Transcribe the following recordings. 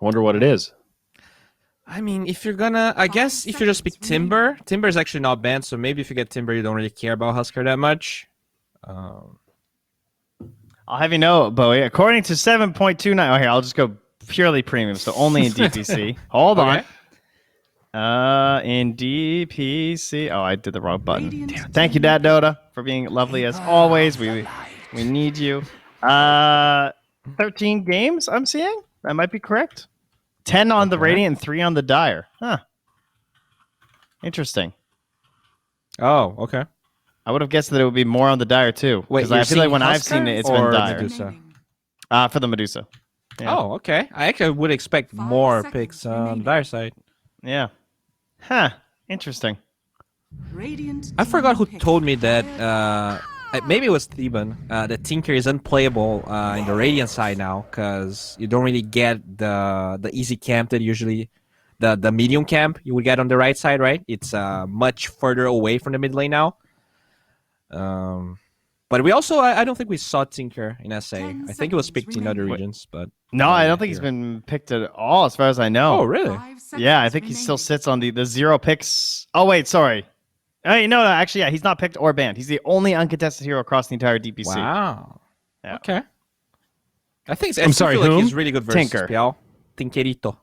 Wonder what it is. I mean, if you're gonna, I guess if you just pick Timber, Timber is actually not banned, so maybe if you get Timber, you don't really care about Husker that much. I'll have you know, Bowie, according to 7.29, oh, here, I'll just go purely premium, so only in DPC. Hold on. In DPC, oh, I did the wrong button. Damn. Thank you, Dad Dota, for being lovely as always. We need you. 13 games, I'm seeing. That might be correct. 10 on the Radiant and 3 on the Dire. Huh. Interesting. Oh, okay. I would have guessed that it would be more on the Dire too. Wait, I feel like when Husker I've seen it, it's been Dire. Medusa? For the Medusa. Yeah. Oh, okay. I actually would expect more picks on the Dire side. Yeah. Huh. Interesting. I forgot who told me that. Maybe it was Theban. That Tinker is unplayable in the Radiant side now because you don't really get the easy camp that usually the medium camp you would get on the right side, right? It's much further away from the mid lane now. But we also, I don't think we saw Tinker in SA. I think it was picked in other regions, but no, I don't think he's been picked at all, as far as I know. Oh, really? Yeah, I think he still sits on the 0 picks. Oh wait, sorry. No, actually, yeah, he's not picked or banned. He's the only uncontested hero across the entire DPC. Wow. Yeah. Okay. I think I'm sorry, like whom? he's really good versus Tinker. PL. Tinkerito.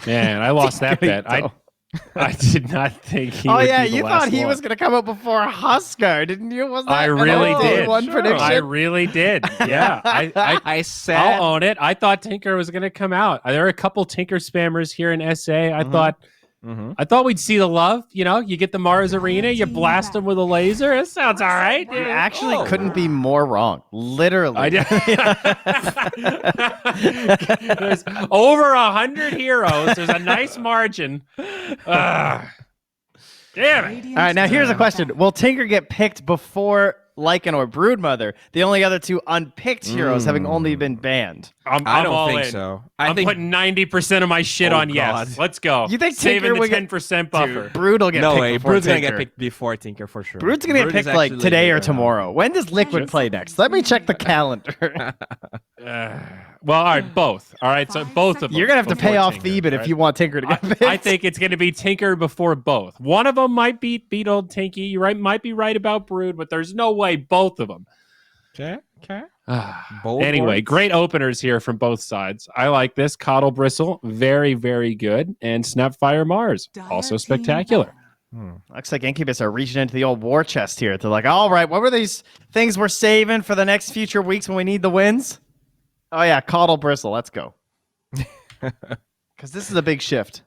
Man, I lost that bet. I did not think he would yeah, be the you last thought he one. was going to come up before Husker, didn't you? Was that I really did. One prediction? I really did. Yeah. I said... I'll own it. I thought Tinker was going to come out. There are a couple Tinker spammers here in SA. I thought we'd see the love. You know, you get the Mars Arena, you blast them with a laser. It sounds all right. You actually couldn't be more wrong. Literally. There's over 100 heroes. There's a nice margin. Damn it. All right, now here's a question. Will Tinker get picked before Lycan or Broodmother, the only other two unpicked heroes having only been banned? I don't all think in. so. I'm putting 90% of my shit on God. yes. Let's go. You think saving Tinker the would get 10% buffer? Brood will get No picked way. before Brood's going to Tinker. get picked before Tinker for sure. Brood's going to get Brood is picked like actually today or good. tomorrow. When does Liquid play next? Let me check the calendar. Well, all right, both. All right, so both of them. You're going to have to pay before off Tinker, Theban right? if you want Tinker to get picked. I think it's going to be Tinker before both. One of them might beat old Tinky. You might be right about Brood, but there's no way both of them. Okay. Anyway, great openers here from both sides. I like this. Coddle Bristle, very, very good. And Snapfire Mars, also spectacular. Looks like Incubus are reaching into the old war chest here. They're like, all right, what were these things we're saving for the next future weeks when we need the wins? Oh, yeah, Coddle Bristle. Let's go. Because this is a big shift.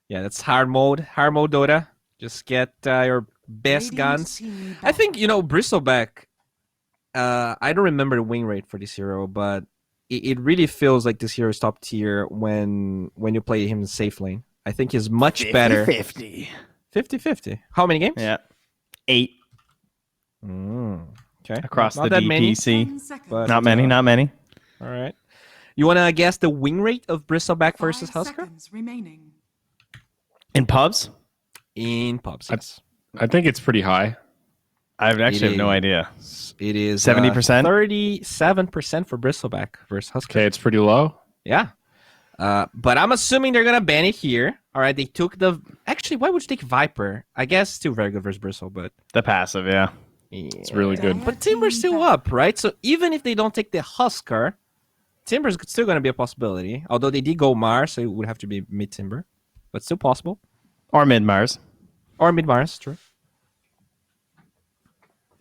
Yeah, that's hard mode. Hard mode Dota. Just get your best guns. I think, Bristleback, I don't remember the win rate for this hero, but it really feels like this hero is top tier when you play him in safe lane. I think he's much better. 50-50. 50-50. How many games? Yeah. 8. Okay. Across Not the that many, DPC. but, Not many. All right. You want to guess the win rate of Bristleback versus Husker? In pubs? In pubs, yes. I think it's pretty high. I actually have no idea. It is 70%? 37% for Bristleback versus Husker. Okay, it's pretty low. Yeah. But I'm assuming they're going to ban it here. All right, they took the... Actually, why would you take Viper? I guess still very good versus Bristle, but... The passive, yeah. It's really good. But Timber's still up, right? So even if they don't take the Husker, Timber's still going to be a possibility. Although they did go Mars, so it would have to be mid-Timber. But still possible. Or mid-Mars. Or mid-Mars, true.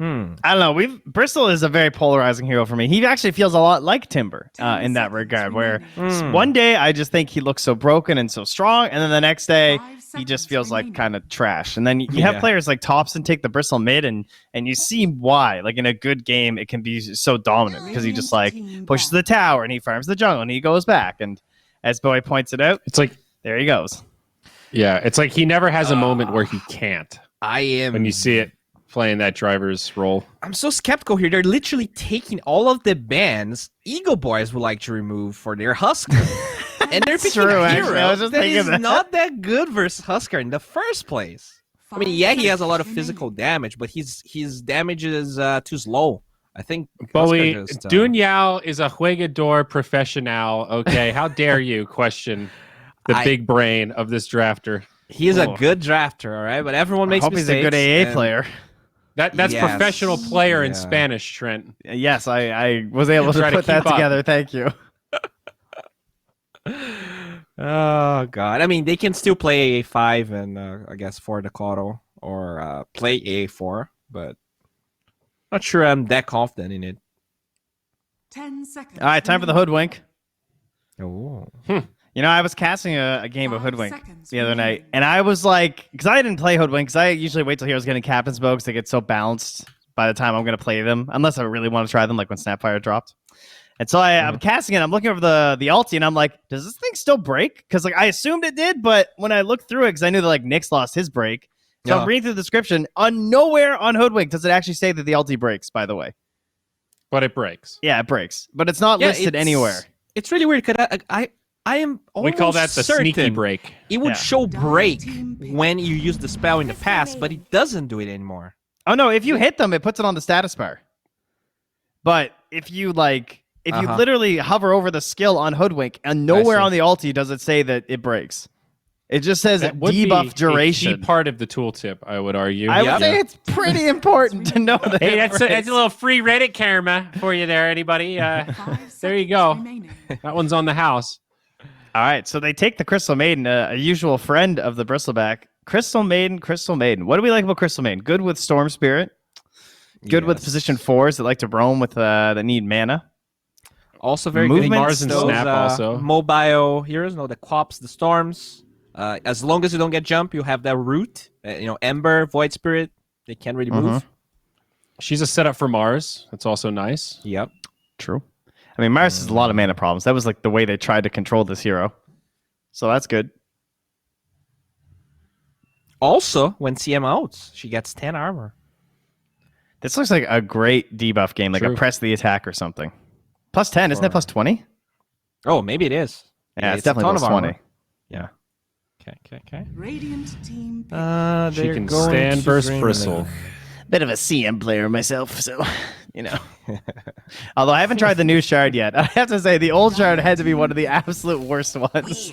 I don't know. Bristle is a very polarizing hero for me. He actually feels a lot like Timber in that regard, where one day I just think he looks so broken and so strong, and then the next day he just feels like kind of trash. And then you have players like Thompson take the Bristle mid, and you see why. Like in a good game, it can be so dominant because he just like pushes the tower and he farms the jungle and he goes back. And as Bowie points it out, it's like there he goes. Yeah, it's like he never has a moment where he can't. I am... When you see it playing that driver's role. I'm so skeptical here. They're literally taking all of the bans EGOBOYS would like to remove for their Husker. And they're picking a hero that is not that good versus Husker in the first place. I mean, yeah, he has a lot of physical damage, but his damage is too slow. I think Bowie, Husker just, Dun Yao is a juegador professional. Okay, how dare you question the big brain of this drafter? He's a good drafter, all right, but everyone makes I hope mistakes. he's a good AA player. That's Yes. professional player in Yeah. Spanish, Trent. Yes, I was able to Try to put that keep up. together. Thank you. Oh god! I mean, they can still play A5 and I guess for the Cotto or play A4, but not sure I'm that confident in it. 10 seconds. All right, time for the hoodwink. Oh, You know, I was casting a game of 5 hoodwink seconds the other night, remaining. and I was like, because I didn't play hoodwink, because I usually wait till heroes get in captain's mode because they get so balanced by the time I'm going to play them, unless I really want to try them, like when Snapfire dropped. And so I'm casting it. I'm looking over the ulti, and I'm like, does this thing still break? Because like I assumed it did, but when I looked through it, because I knew that like Nyx lost his break, so I'm reading through the description. On nowhere on hoodwink does it actually say that the ulti breaks. By the way, But it breaks. yeah, it breaks, but it's not listed anywhere. It's really weird because I am We call that the certain sneaky break. It would Yeah. show break when you use the spell in the past, but it doesn't do it anymore. Oh no, if you hit them, it puts it on the status bar. But if you you literally hover over the skill on hoodwink and nowhere see. on the ulti does it say that it breaks. It just says That would be debuff a duration. key part of the tooltip, I would argue. I would Yep. say it's pretty important to know that. Hey, it that's breaks. a little free Reddit karma for you there, anybody. 5 there you seconds go. remaining. That one's on the house. All right, so they take the Crystal Maiden, a usual friend of the Bristleback. Crystal Maiden, Crystal Maiden. What do we like about Crystal Maiden? Good with Storm Spirit. Good with Yes. position 4s that like to roam with that need mana. Also very Movement, good. Mars and Those, Snap also. Mobile heroes, the Quops, the Storms. As long as you don't get jump, you have that root. Ember, Void Spirit. They can't really move. She's a setup for Mars. That's also nice. Yep. True. I mean, Mars has a lot of mana problems. That was like the way they tried to control this hero. So that's good. Also, when CM outs, she gets 10 armor. This looks like a great debuff game, like True. a press the attack or something. Plus 10, isn't it plus 20? Oh, maybe it is. Yeah, it's a definitely ton plus of 20. armor. Yeah. Okay. Radiant team pick. She can stand versus Bristle. Bit of a CM player myself, so, you know. Although I haven't tried the new shard yet. I have to say, the old shard had to be one of the absolute worst ones.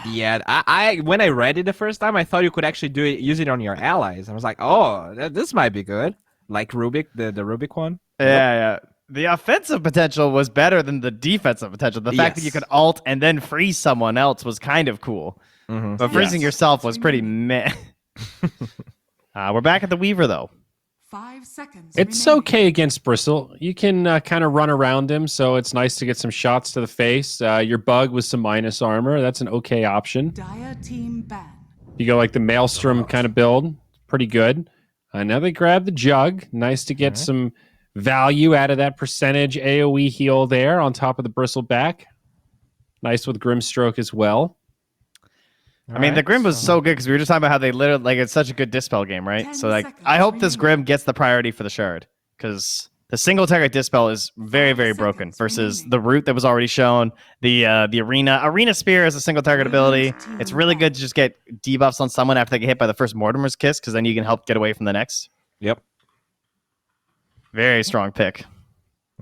Yeah, I when I read it the first time, I thought you could actually use it on your allies. I was like, oh, this might be good. Like Rubik, the Rubik one. Yeah. The offensive potential was better than the defensive potential. The fact that you could ult and then freeze someone else was kind of cool. But freezing yourself was pretty meh. We're back at the Weaver, though. 5 seconds. It's remaining. okay against Bristle. You can kind of run around him, so it's nice to get some shots to the face. Your bug with some minus armor. That's an okay option. Dire team ban. You go like the Maelstrom kind of build. Pretty good. Now they grab the Jug. Nice to get some value out of that percentage AoE heal there on top of the Bristleback. Nice with Grimstroke as well. I mean, the Grim was so good because we were just talking about how they literally, it's such a good Dispel game, right? 10 So, seconds I hope this remaining. Grim gets the priority for the Shard because the single target Dispel is very, 5 very broken seconds versus remaining. the route that was already shown. The Arena. Arena Spear is a single target ability. It's really good to just get debuffs on someone after they get hit by the first Mortimer's Kiss because then you can help get away from the next. Yep. Very strong pick.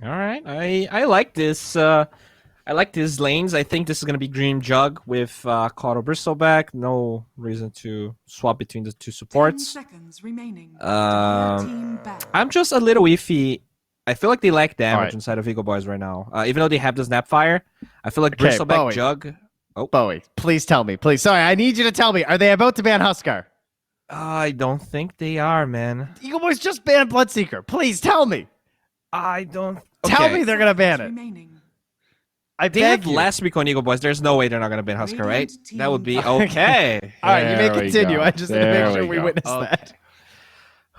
All right. I like this. I like these lanes. I think this is going to be Dream Jug with Cotto Bristleback. No reason to swap between the two 10 supports. seconds remaining. Dire team ban. I'm just a little iffy. I feel like they lack damage Alright. inside of EGOBOYS right now. Even though they have the Snapfire, I feel like Okay, Bristleback Bowie. Jug. Bowie, please tell me. Please. Sorry, I need you to tell me. Are they about to ban Huskar? I don't think they are, man. EGOBOYS just banned Bloodseeker. Please tell me. I don't. Tell Okay. me they're going to ban it. Remaining. I They beg had you. last week on EGOBOYS. There's no way they're not going to ban Husker, right? Radiant That would be team. okay. All right, you may There we continue. go. I just need to There make sure we we go. witness Okay. that.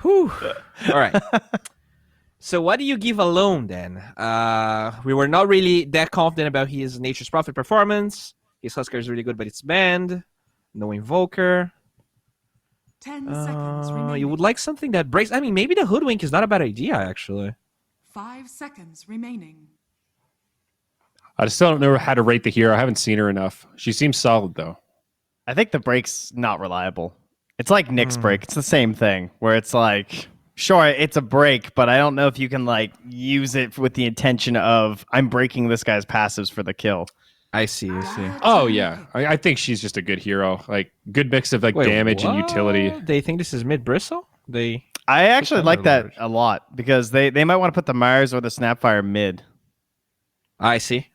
Whew. All right. So what do you give alone then? We were not really that confident about his Nature's Prophet performance. His Husker is really good, but it's banned. No Invoker. 10 seconds remaining. You would like something that breaks. I mean, maybe the Hoodwink is not a bad idea, actually. 5 seconds remaining. I still don't know how to rate the hero. I haven't seen her enough. She seems solid, though. I think the break's not reliable. It's like Nick's break. It's the same thing where it's like Sure, it's a break, but I don't know if you can like use it with the intention of I'm breaking this guy's passives for the kill. I see. Oh yeah, I think she's just a good hero. Like good mix of like Wait, damage and what? utility. They think this is mid bristle? I actually like that large. a lot because they might want to put the Mars or the Snapfire mid. I see.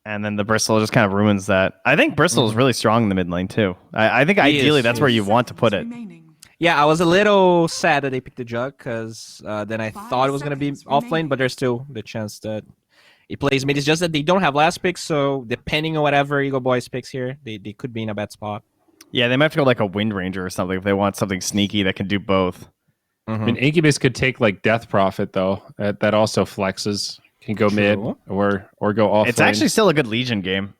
And then the Bristle just kind of ruins that. I think Bristle is really strong in the mid lane too. I think ideally that's where you want to put it. Yeah, I was a little sad that they picked the Jug because then I thought it was going to be offlane, but there's still the chance that it plays mid. It's just that they don't have last picks, so depending on whatever EGOBOYS picks here, they could be in a bad spot. Yeah, they might have to go like a Wind Ranger or something if they want something sneaky that can do both. I mean, Incubus could take like Death Prophet though. That also flexes. Can go mid or go off. It's actually still a good Legion game.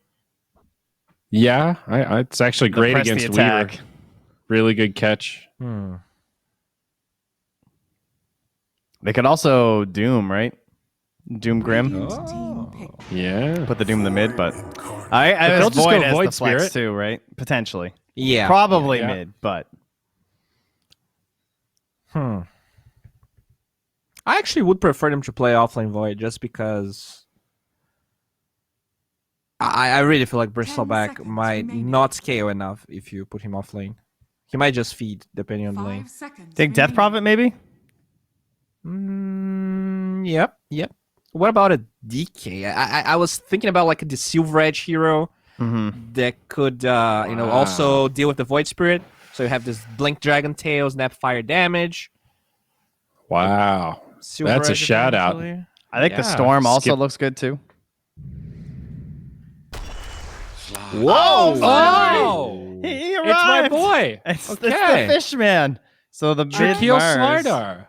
Yeah, it's actually great Press the against attack. Weaver. Really good catch. They could also Doom, right? Doom Grim. Yeah. Put the Doom in the mid, but I they'll just Void go as Void the flex Spirit. too, right? Potentially. Yeah. Probably Yeah. mid, but I actually would prefer them to play offlane Void just because I really feel like 10 Bristleback seconds might remaining. not scale enough if you put him offlane. He might just feed depending on the lane. 5 seconds. think Death Prophet maybe? Yep. What about a DK? I was thinking about like the Silver Edge hero that could also deal with the Void Spirit. So you have this Blink Dragon Tail, Snap Fire damage. Wow. Silver That's a Edge shout out. eventually. I think the Yeah. Storm also Skip. looks good too. Whoa! Oh! He It's my arrived! boy. It's Okay. the Fishman. So the mid Drakeel Mars. Slardar.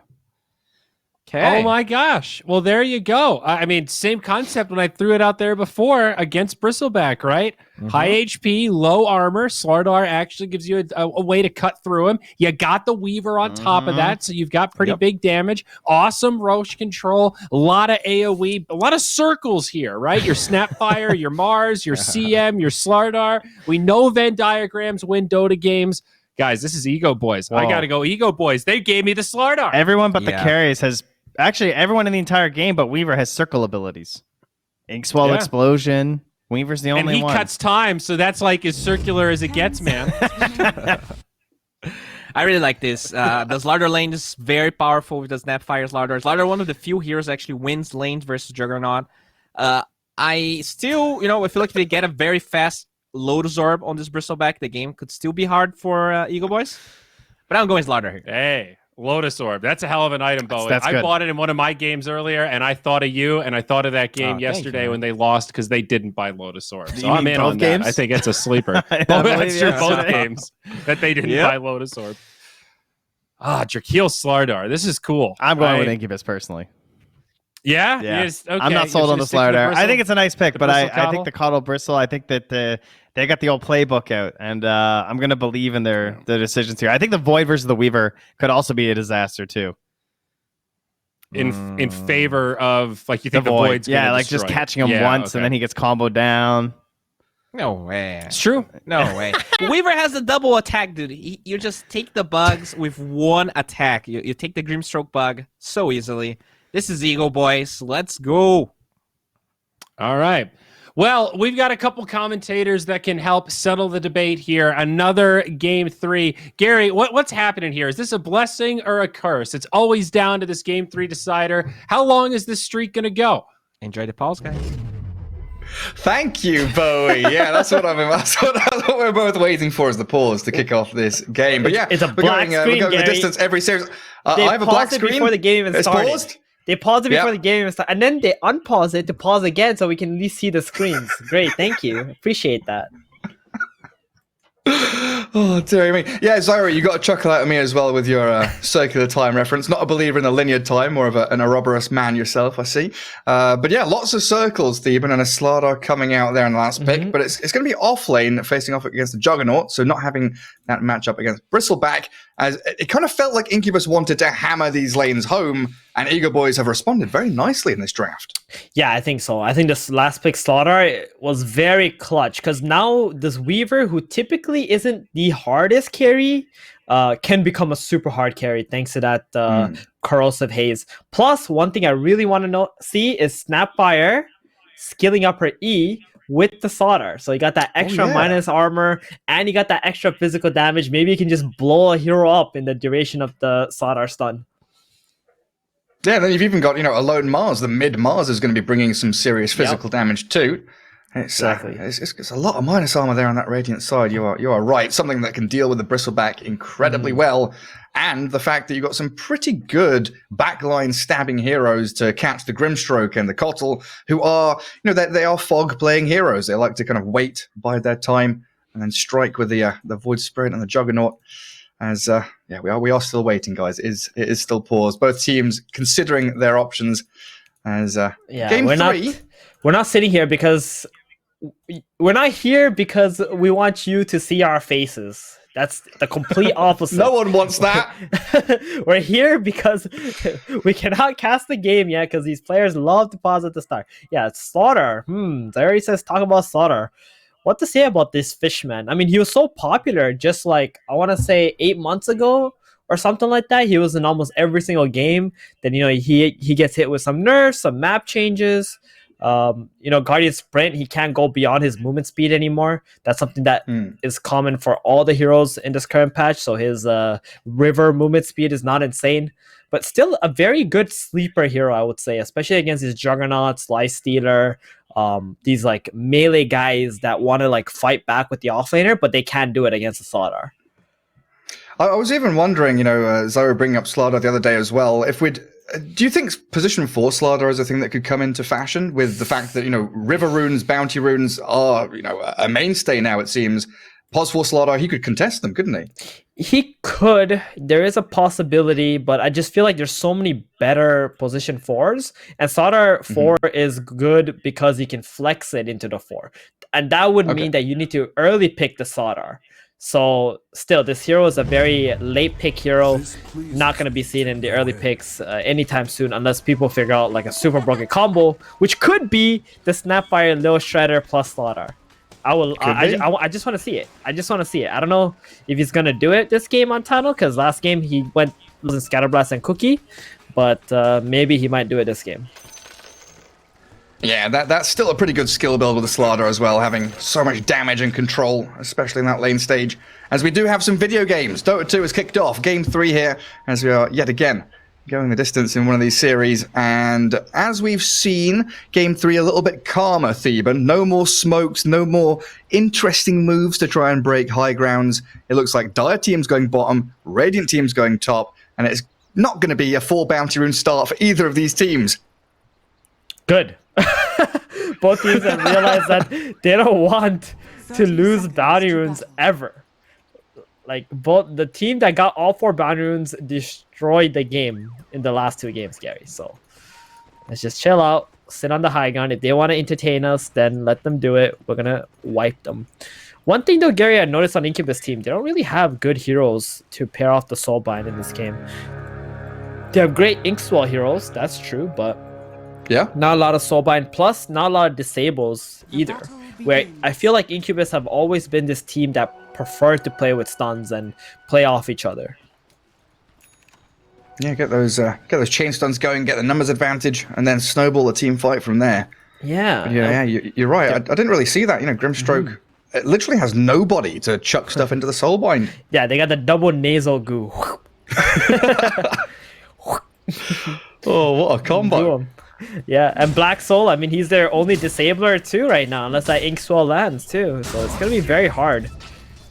Okay. Oh my gosh. Well, there you go. I mean, same concept when I threw it out there before against Bristleback, right? High HP, low armor. Slardar actually gives you a way to cut through him. You got the Weaver on top of that, so you've got pretty big damage. Awesome Roche control. A lot of AoE, a lot of circles here, right? Your Snapfire, your Mars, your CM, your Slardar. We know Venn diagrams win Dota games. Guys, this is EGOBOYS. I Whoa. got to go EGOBOYS. They gave me the Slardar. Everyone but the Yeah. carries has actually everyone in the entire game, but Weaver has circle abilities. Inkswell Yeah. Explosion. Weaver's the And only he one. cuts time, so that's like as circular as it gets, man. I really like this. The Slardar lane is very powerful with the Snapfire Slardar. Slardar, one of the few heroes that actually wins lanes versus Juggernaut. I still, I feel like if they get a very fast Lotus Orb on this Bristleback, the game could still be hard for EGOBOYS. But I'm going Slardar here. Hey, Lotus Orb. That's a hell of an item, Bowie. That's I good. bought it in one of my games earlier, and I thought of you, and I thought of that game thank yesterday you. when they lost because they didn't buy Lotus Orb. So you I'm mean in both on games? that. I think it's a sleeper. I Both, believe that's true, you. both games that they didn't Yep. buy Lotus Orb. Drakeel Slardar. This is cool. I'm going with Incubus personally. Yeah? Yeah. Yes, okay. I'm not sold You're on the just sticking with Slardar. I Bristle? think it's a nice pick, The but I Bristle think the Coddle Bristle, I think that they got the old playbook out, and I'm going to believe in their decisions here. I think the Void versus the Weaver could also be a disaster too. in favor of, like, you think the Void. Void's gonna Yeah, like just destroy it. catching him Yeah, once, okay. and then he gets comboed down. No way. It's true. No way. Weaver has a double attack, dude. You just take the bugs with one attack. You take the Grimstroke bug so easily. This is EGOBOYS. Let's go. All right. Well, we've got a couple commentators that can help settle the debate here. Another game 3. Gary, what's happening here? Is this a blessing or a curse? It's always down to this game 3 decider. How long is this streak going to go? Enjoy the pause, guys. Thank you, Bowie. Yeah, that's what that's what we're both waiting for, is the pause to kick off this game. But yeah, It's a we're black going, screen, we're going the Gary. distance every series. They I have a black paused it screen before the game even It's started. paused. They paused it before Yeah. the game even started, and then they unpause it to pause again, so we can at least see the screens. Great, thank you. Appreciate that. Oh dear me. Yeah, Zyra, you got a chuckle out of me as well with your circular time reference. Not a believer in the linear time, more of an Ouroboros man yourself, I see. But yeah, lots of circles, Theban, and a Slardar coming out there in the last pick. But it's going to be off lane facing off against the Juggernaut, so not having that matchup against Bristleback, as it kind of felt like Incubus wanted to hammer these lanes home, and EGOBOYS have responded very nicely in this draft. Yeah, I think so. I think this last pick Slaughter was very clutch because now this Weaver, who typically isn't the hardest carry, can become a super hard carry thanks to that corrosive haze. Plus, one thing I really want to see is Snapfire skilling up her E with the Slaughter. So you got that extra minus armor and you got that extra physical damage. Maybe you can just blow a hero up in the duration of the Slaughter stun. Yeah, and then you've even got, a lone Mars. The mid Mars is going to be bringing some serious physical damage too. It's a lot of minus armor there on that Radiant side. You are right. Something that can deal with the Bristleback incredibly well. And the fact that you've got some pretty good backline stabbing heroes to catch the Grimstroke and the Kotl, who are, they are fog playing heroes. They like to kind of wait, bide their time, and then strike with the Void Spirit and the Juggernaut. As we are still waiting, guys. It is still paused. Both teams considering their options. As game 3. We're not sitting here because we're not here because we want you to see our faces. That's the complete opposite. No one wants that. We're here because we cannot cast the game yet because these players love to pause at the start. Yeah, it's Slaughter. Zary says talk about Slaughter. What to say about this Fishman? I mean, he was so popular just like, I want to say 8 months ago or something like that. He was in almost every single game. Then, he gets hit with some nerfs, some map changes. Guardian Sprint, he can't go beyond his movement speed anymore. That's something that is common for all the heroes in this current patch. So his river movement speed is not insane, but still a very good sleeper hero, I would say, especially against his Juggernauts, Lifestealer, these like melee guys that want to like fight back with the offlaner, but they can't do it against the Slaughter. I was even wondering, Zoe bringing up Slaughter the other day as well, do you think position 4 Slaughter is a thing that could come into fashion with the fact that, river runes, bounty runes are, a mainstay now, it seems. Pos 4 Slaughter, he could contest them, couldn't he? He could. There is a possibility, but I just feel like there's so many better position 4s. And Slaughter 4 is good because he can flex it into the 4. And that would mean that you need to early pick the Slaughter. So still, this hero is a very late pick hero, not going to be seen in the early picks anytime soon unless people figure out like a super broken combo, which could be the Snapfire, Lil Shredder plus Slaughter. I just want to see it. I don't know if he's going to do it this game on Tunnel because last game he went losing Scatterblast and Cookie, but maybe he might do it this game. Yeah, that's still a pretty good skill build with the Slaughter as well, having so much damage and control, especially in that lane stage. As we do have some video games. Dota 2 has kicked off. Game 3 here, as we are yet again going the distance in one of these series. And as we've seen, Game 3 a little bit calmer, Theban. No more smokes, no more interesting moves to try and break high grounds. It looks like Dire Team's going bottom, Radiant Team's going top, and it's not going to be a 4 bounty rune start for either of these teams. Good. Both teams have realized that they don't want to lose bounty runes ever. Like both the team that got all 4 bounty runes destroyed the game in the last 2 games, Gary. So let's just chill out, sit on the high ground. If they want to entertain us, then let them do it. We're gonna wipe them. One thing though, Gary, I noticed on Incubus team, they don't really have good heroes to pair off the Soulbind in this game. They have great Inkswell heroes, that's true, but yeah, not a lot of Soulbind, plus not a lot of disables either. Where I feel like Incubus have always been this team that preferred to play with stuns and play off each other. Yeah, get those chain stuns going, get the numbers advantage, and then snowball the team fight from there. Yeah, you're right. I didn't really see that. Grimstroke it literally has nobody to chuck stuff into the Soulbind. Yeah, they got the double nasal goo. Oh, what a combo! Yeah, and Black Soul, I mean, he's their only disabler too right now, unless that Inkswell lands too. So it's gonna be very hard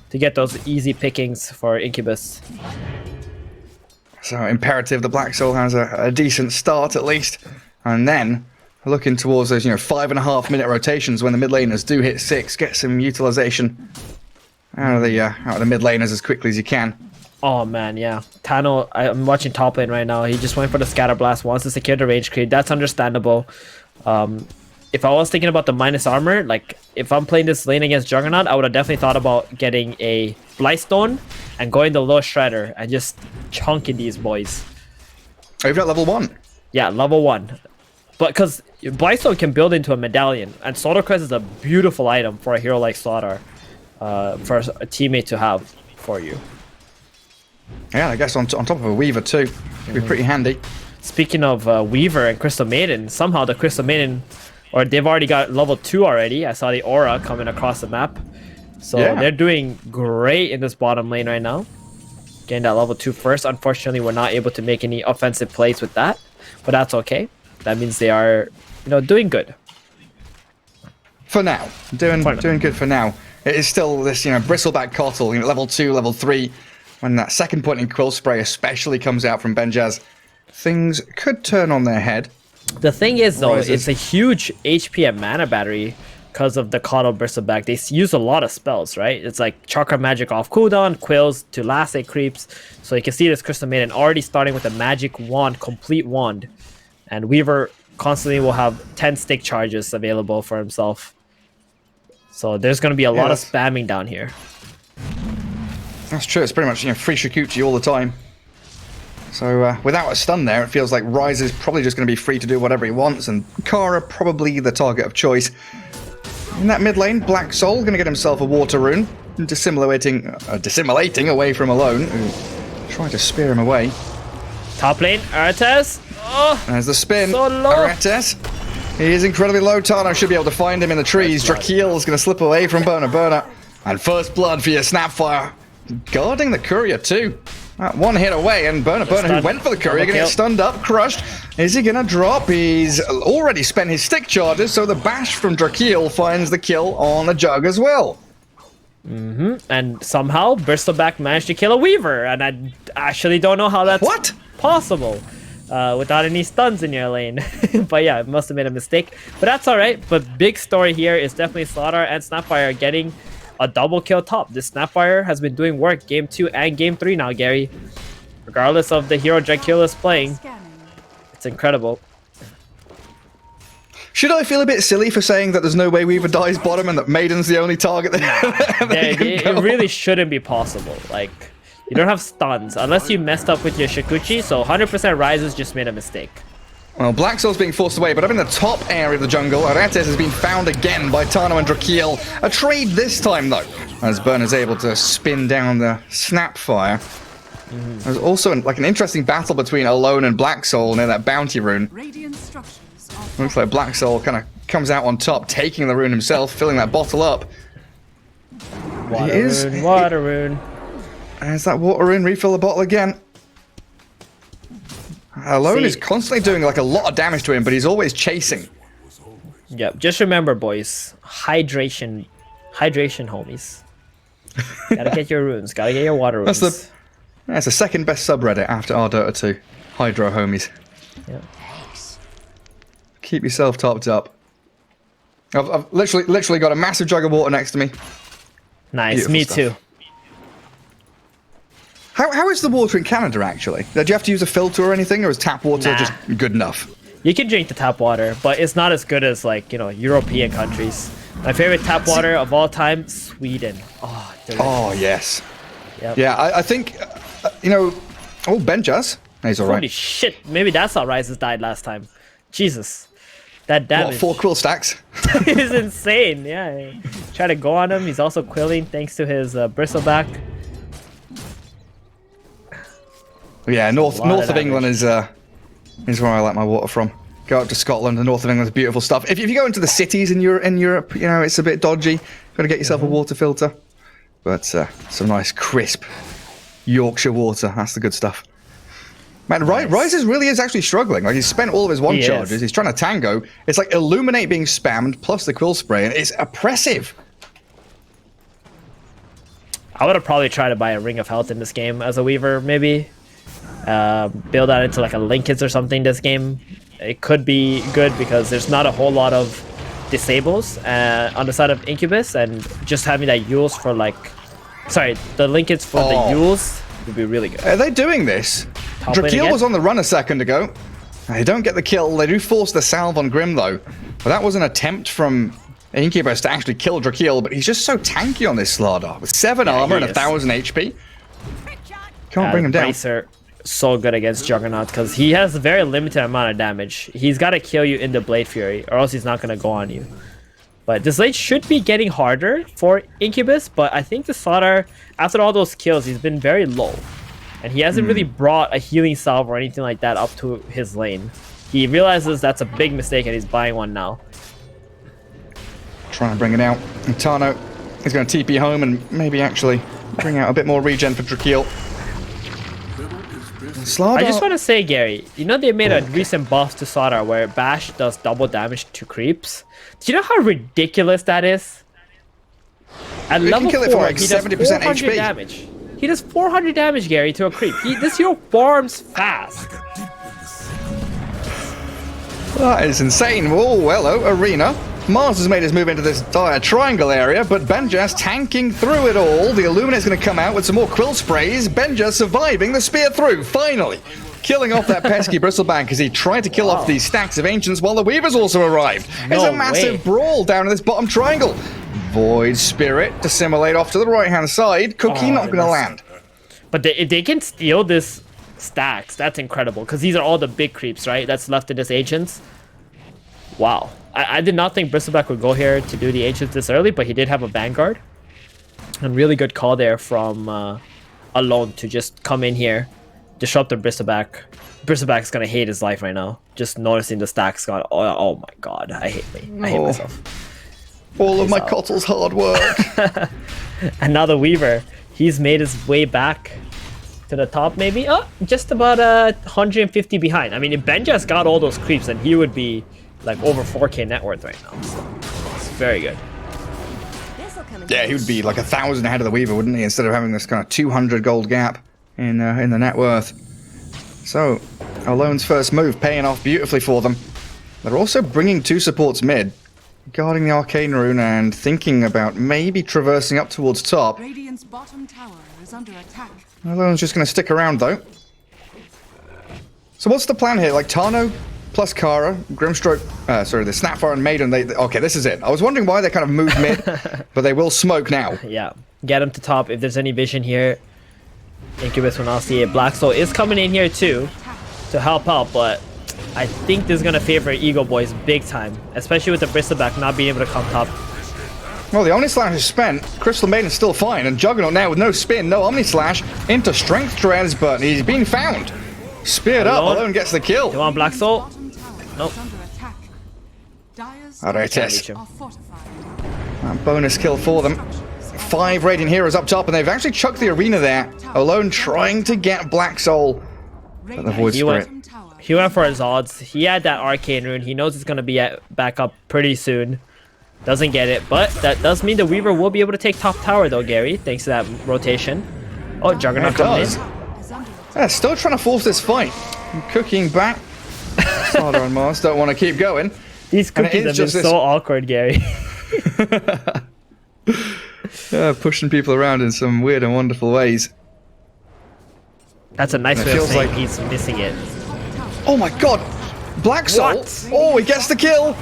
to get those easy pickings for Incubus. So imperative the Black Soul has a decent start at least, and then looking towards those 5.5 minute rotations when the mid laners do hit 6, get some utilization out of the mid laners as quickly as you can. Oh man, yeah. Tano, I'm watching top lane right now. He just went for the Scatterblast, wants to secure the range creep. That's understandable. If I was thinking about the minus armor, like if I'm playing this lane against Juggernaut, I would have definitely thought about getting a Blightstone and going the low shredder and just chunking these boys. Oh, you've got level 1. Yeah, level 1. But because Blystone can build into a medallion, and Slaughter Crest is a beautiful item for a hero like Slaughter, for a teammate to have for you. Yeah, I guess on top of a Weaver too. It'd be pretty handy. Speaking of Weaver and Crystal Maiden, somehow the Crystal Maiden, or they've already got level 2 already. I saw the aura coming across the map. So they're doing great in this bottom lane right now. Getting that level 2 first. Unfortunately, we're not able to make any offensive plays with that. But that's okay. That means they are, doing good. For now. Doing good for now. It is still this, bristleback Cottle, level 2, level 3. When that second point in Quill Spray especially comes out from Benjaz, things could turn on their head. The thing is, though, it's a huge HP and mana battery because of the Cottle Bristleback. They use a lot of spells, right? It's like Chakra Magic off cooldown, Quills to last 8 creeps. So you can see this Crystal Maiden already starting with a Magic Wand, Complete Wand. And Weaver constantly will have 10 stick charges available for himself. So there's going to be a lot of spamming down here. That's true. It's pretty much free Shikuchi all the time. So without a stun there, it feels like Ryze is probably just going to be free to do whatever he wants, and Kara probably the target of choice. In that mid lane, Black Soul going to get himself a Water Rune, dissimulating away from Alone, who tried to spear him away. Top lane, Artes. Oh, there's the spin. So low. Artes. He is incredibly low. Tano should be able to find him in the trees. Drakiel is going to slip away from Burner. And first blood for your Snapfire. Guarding the courier too. One hit away, and Burner who went for the courier gonna get stunned up, crushed. Is he gonna drop? He's already spent his stick charges, so the bash from Drakiel finds the kill on the Jug as well. And somehow Bristleback managed to kill a Weaver, and I actually don't know how that's possible without any stuns in your lane. But yeah, it must have made a mistake. But that's alright. But big story here is definitely Slaughter and Snapfire getting a double kill top. This Snapfire has been doing work game 2 and game 3 now, Gary. Regardless of the hero Drakiel is playing. It's incredible. Should I feel a bit silly for saying that there's no way Weaver dies bottom and that Maiden's the only target it really shouldn't be possible. Like, you don't have stuns unless you messed up with your Shikuchi, so 100% Ryze's just made a mistake. Well, Black Soul's being forced away, but up in the top area of the jungle, Artes has been found again by Tano and Drakiel. A trade this time, though, as Burner's able to spin down the Snapfire. There's also an interesting battle between Alone and Black Soul near that bounty rune. Looks like Black Soul kind of comes out on top, taking the rune himself, filling that bottle up. Water rune. There's that water rune, refill the bottle again. Alone is constantly doing like a lot of damage to him, but he's always chasing. Yep, just remember, boys, hydration, homies. Gotta get your runes, gotta get your water runes. That's the second best subreddit after Ardota 2. Hydro homies. Yeah. Keep yourself topped up. I've literally got a massive jug of water next to me. Nice, me too. How is the water in Canada, actually? Do you have to use a filter or anything, or is tap water just good enough? You can drink the tap water, but it's not as good as, like, European countries. My favorite tap water of all time, Sweden. Oh, delicious. Oh, yes. Yep. Yeah, I think, oh, Benjaz. He's all right. Holy shit, maybe that's how Ryze's died last time. Jesus. That damage. What, 4 quill stacks? It is insane, yeah. Try to go on him, he's also quilling thanks to his bristleback. Yeah, north of England is where I like my water from. Go up to Scotland, the north of England is beautiful stuff. If you go into the cities in Europe, it's a bit dodgy. Got to get yourself a water filter. But some nice crisp Yorkshire water, that's the good stuff. Man, nice. Ryze really is actually struggling. Like, he's spent all of his one charges. He's trying to tango. It's like Illuminate being spammed plus the quill spray, and it's oppressive. I would have probably tried to buy a Ring of Health in this game as a Weaver, maybe. Build that into like a Linkage or something this game. It could be good because there's not a whole lot of disables on the side of Incubus, and just having that Yules for like... Sorry, the Linkage for the Yules would be really good. Are they doing this? Drakiel was on the run a second ago. They don't get the kill. They do force the salve on Grim though. But that was an attempt from Incubus to actually kill Drakiel, but he's just so tanky on this Slardar. With 7 armor and 1000 HP. Can't bring him down. Bracer, so good against Juggernaut because he has a very limited amount of damage. He's got to kill you in the Blade Fury or else he's not going to go on you. But this lane should be getting harder for Incubus, but I think the Slaughter, after all those kills, he's been very low. And he hasn't really brought a healing salve or anything like that up to his lane. He realizes that's a big mistake and he's buying one now. Trying to bring it out. And Tano is going to TP home and maybe actually bring out a bit more regen for Drakeel. I just want to say, Gary, you know they made a recent buff to Slaughter where Bash does double damage to creeps? Do you know how ridiculous that is? At level 4, for like he does 70% 400 HP. damage. He does 400 damage, Gary, to a creep. This hero farms fast. That is insane. Oh, hello, Arena. Mars has made his move into this dire triangle area, but Benja tanking through it all. The Illuminate's going to come out with some more quill sprays. Benja surviving the spear through, finally. Killing off that pesky Bristleback as he tried to kill off these stacks of Ancients while the Weavers also arrived. There's a massive brawl down in this bottom triangle. Void Spirit to simulate off to the right-hand side. Cookie not going to land. But if they can steal this stacks, that's incredible. Because these are all the big creeps, right? That's left in this Ancients. Wow. I did not think Bristleback would go here to do the Ancients this early, but he did have a Vanguard. And really good call there from Alone to just come in here, disrupt the Bristleback. Bristleback's gonna hate his life right now. Just noticing the stacks gone. Oh my god, I hate me. I hate myself. All of my Cottle's hard work. And now the Weaver, he's made his way back to the top maybe. Oh, just about 150 behind. I mean, if Benja's got all those creeps, then he would be like over 4k net worth right now. So it's very good. Yeah, he would be like 1,000 ahead of the Weaver, wouldn't he? Instead of having this kind of 200 gold gap in the net worth. So, Alone's first move paying off beautifully for them. They're also bringing 2 supports mid, guarding the Arcane Rune and thinking about maybe traversing up towards top. Radiant's bottom tower is under attack. Alone's just going to stick around though. So what's the plan here? Like Tano plus Kara, Grimstroke, sorry, the Snapfire and Maiden, okay, this is it. I was wondering why they kind of moved mid, but they will smoke now. Yeah, get him to top if there's any vision here. Incubus will now see it. Black Soul is coming in here too to help out, but I think this is going to favor EGOBOYS big time, especially with the Bristleback not being able to come top. Well, the Omnislash is spent. Crystal Maiden's still fine, and Juggernaut now with no spin, no Omnislash, into Strength Dreads, but he's been found. Speared up, Alone gets the kill. You want Black Soul? Bottom tower Nope. is under attack. Dire's Alright, structures yes. are fortified. Bonus kill for them. 5 Radiant Heroes up top, and they've actually chucked the Arena there. Alone trying to get Black Soul. But the Void Spirit. He went for his odds. He had that Arcane Rune. He knows it's going to be back up pretty soon. Doesn't get it, but that does mean the Weaver will be able to take top tower though, Gary, thanks to that rotation. Oh, Juggernaut coming in. Yeah, still trying to force this fight. Cooking back. Slaughter and Mars don't want to keep going. These cookies have been so awkward, Gary. Pushing people around in some weird and wonderful ways. That's a nice way of saying he's missing it. Oh my god! Black Soul! What? Oh, he gets the kill!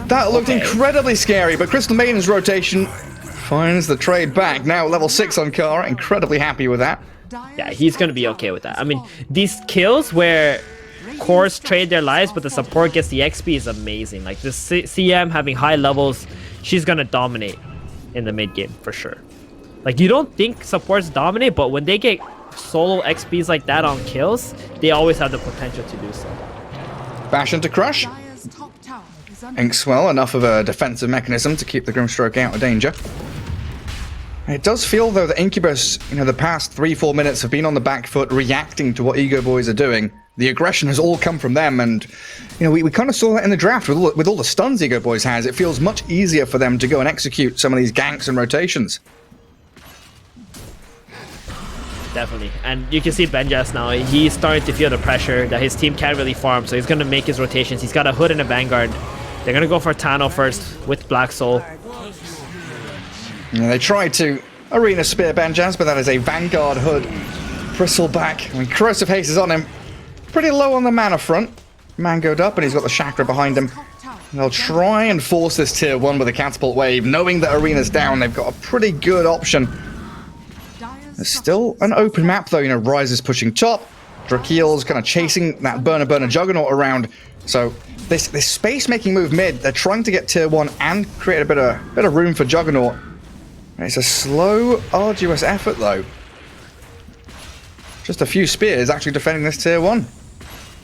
That looked incredibly scary, but Crystal Maiden's rotation finds the trade back. Now level 6 on Kara, incredibly happy with that. Yeah, he's going to be okay with that. I mean, these kills where cores trade their lives, but the support gets the XP is amazing. Like, the CM having high levels, she's going to dominate in the mid game for sure. Like, you don't think supports dominate, but when they get solo XPs like that on kills, they always have the potential to do so. Bash into Crush. Inkswell, enough of a defensive mechanism to keep the Grimstroke out of danger. It does feel, though, that Incubus, the past 3-4 minutes have been on the back foot reacting to what EGOBOYS are doing. The aggression has all come from them, and, we kind of saw that in the draft with all the stuns EGOBOYS has. It feels much easier for them to go and execute some of these ganks and rotations. Definitely. And you can see Benjas now. He's starting to feel the pressure that his team can't really farm, so he's going to make his rotations. He's got a Hood and a Vanguard. They're going to go for Tano first with Black Soul. Yeah, they tried to Arena Spear Benjas, but that is a Vanguard Hood. Bristleback. I mean, Corrosive Haste is on him. Pretty low on the mana front. Mangoed up, and he's got the Chakra behind him. They'll try and force this tier 1 with a Catapult Wave. Knowing that Arena's down, they've got a pretty good option. There's still an open map though, you know, Ryze is pushing top, Drakeel's kind of chasing that burner Juggernaut around. So this space making move mid, they're trying to get tier 1 and create a bit of room for Juggernaut. It's a slow, arduous effort though. Just a few spears actually defending this tier 1.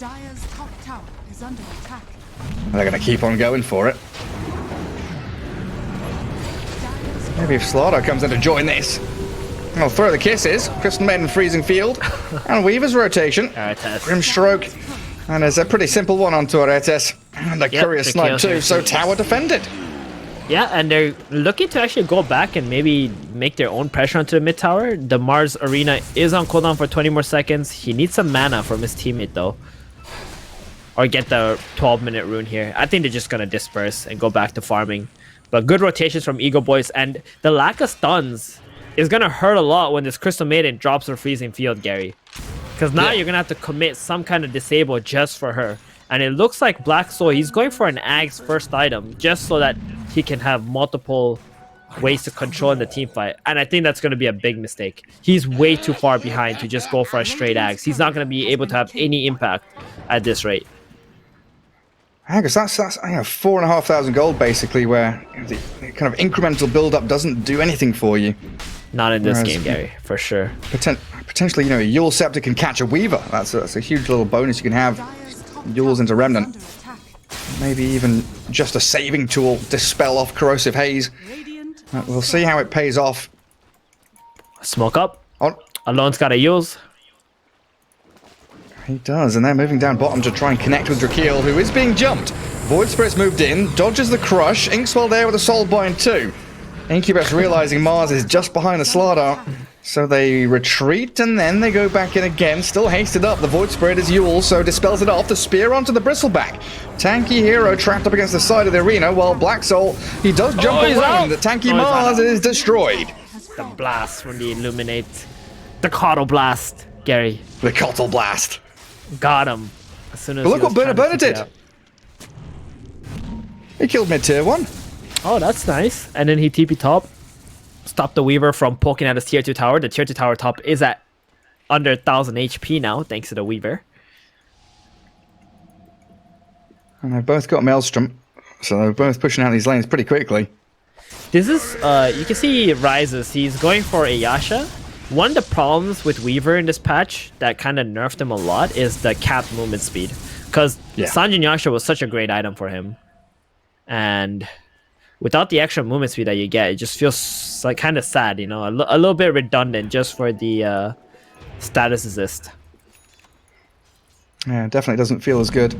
Dire's top tower is under attack. They're going to keep on going for it. Maybe if Slardar comes in to join this. I'll throw the kisses. Crystal Maiden freezing field. And Weaver's rotation. Grimstroke. And there's a pretty simple one onto Aretes. And a Courier Snipe too, so tower defended. Yeah, and they're looking to actually go back and maybe make their own pressure onto the mid tower. The Mars Arena is on cooldown for 20 more seconds. He needs some mana from his teammate though. Or get the 12-minute rune here. I think they're just going to disperse and go back to farming. But good rotations from EGOBOYS, and the lack of stuns is going to hurt a lot when this Crystal Maiden drops her freezing field, Gary. Because now you're going to have to commit some kind of disable just for her. And it looks like Black Soul, he's going for an Ag's first item just so that he can have multiple ways to control in the team fight. And I think that's going to be a big mistake. He's way too far behind to just go for a straight Ags. He's not going to be able to have any impact at this rate. Agus, that's 4,500 gold basically, where the kind of incremental build-up doesn't do anything for you. Not in this game, Gary, for sure. Potentially, you know, Yule Scepter can catch a Weaver. That's a huge little bonus you can have. Yule's into Remnant. Maybe even just a saving tool, dispel off Corrosive Haze. We'll see how it pays off. Smoke up. On. Alone's got a use. He does, and they're moving down bottom to try and connect with Drakeel, who is being jumped. Void Spirit's moved in, dodges the crush. Inkswell there with a Soul Bind too. Incubus realizing Mars is just behind the Slardar, so they retreat and then they go back in again. Still hasted up. The Void Spirit is Yule, so dispels it off. The spear onto the Bristleback. Tanky hero trapped up against the side of the arena, while Black Soul, he does jump around. The tanky Mars is destroyed. The blast from the Illuminate. The Cottle Blast, Gary. The Cottle Blast. Got him. As soon as but look what Burner did. He killed mid tier 1. Oh, that's nice. And then he TP top. Stopped the Weaver from poking at his tier 2 tower. The tier 2 tower top is at under 1,000 HP now, thanks to the Weaver. And they've both got Maelstrom, so they're both pushing out these lanes pretty quickly. This is, you can see Rises. He's going for a Yasha. One of the problems with Weaver in this patch that kind of nerfed him a lot is the capped movement speed. Because Sanjin Yasha was such a great item for him. And without the extra movement speed that you get, it just feels like kind of sad, you know, a little bit redundant just for the status assist. Yeah, definitely doesn't feel as good.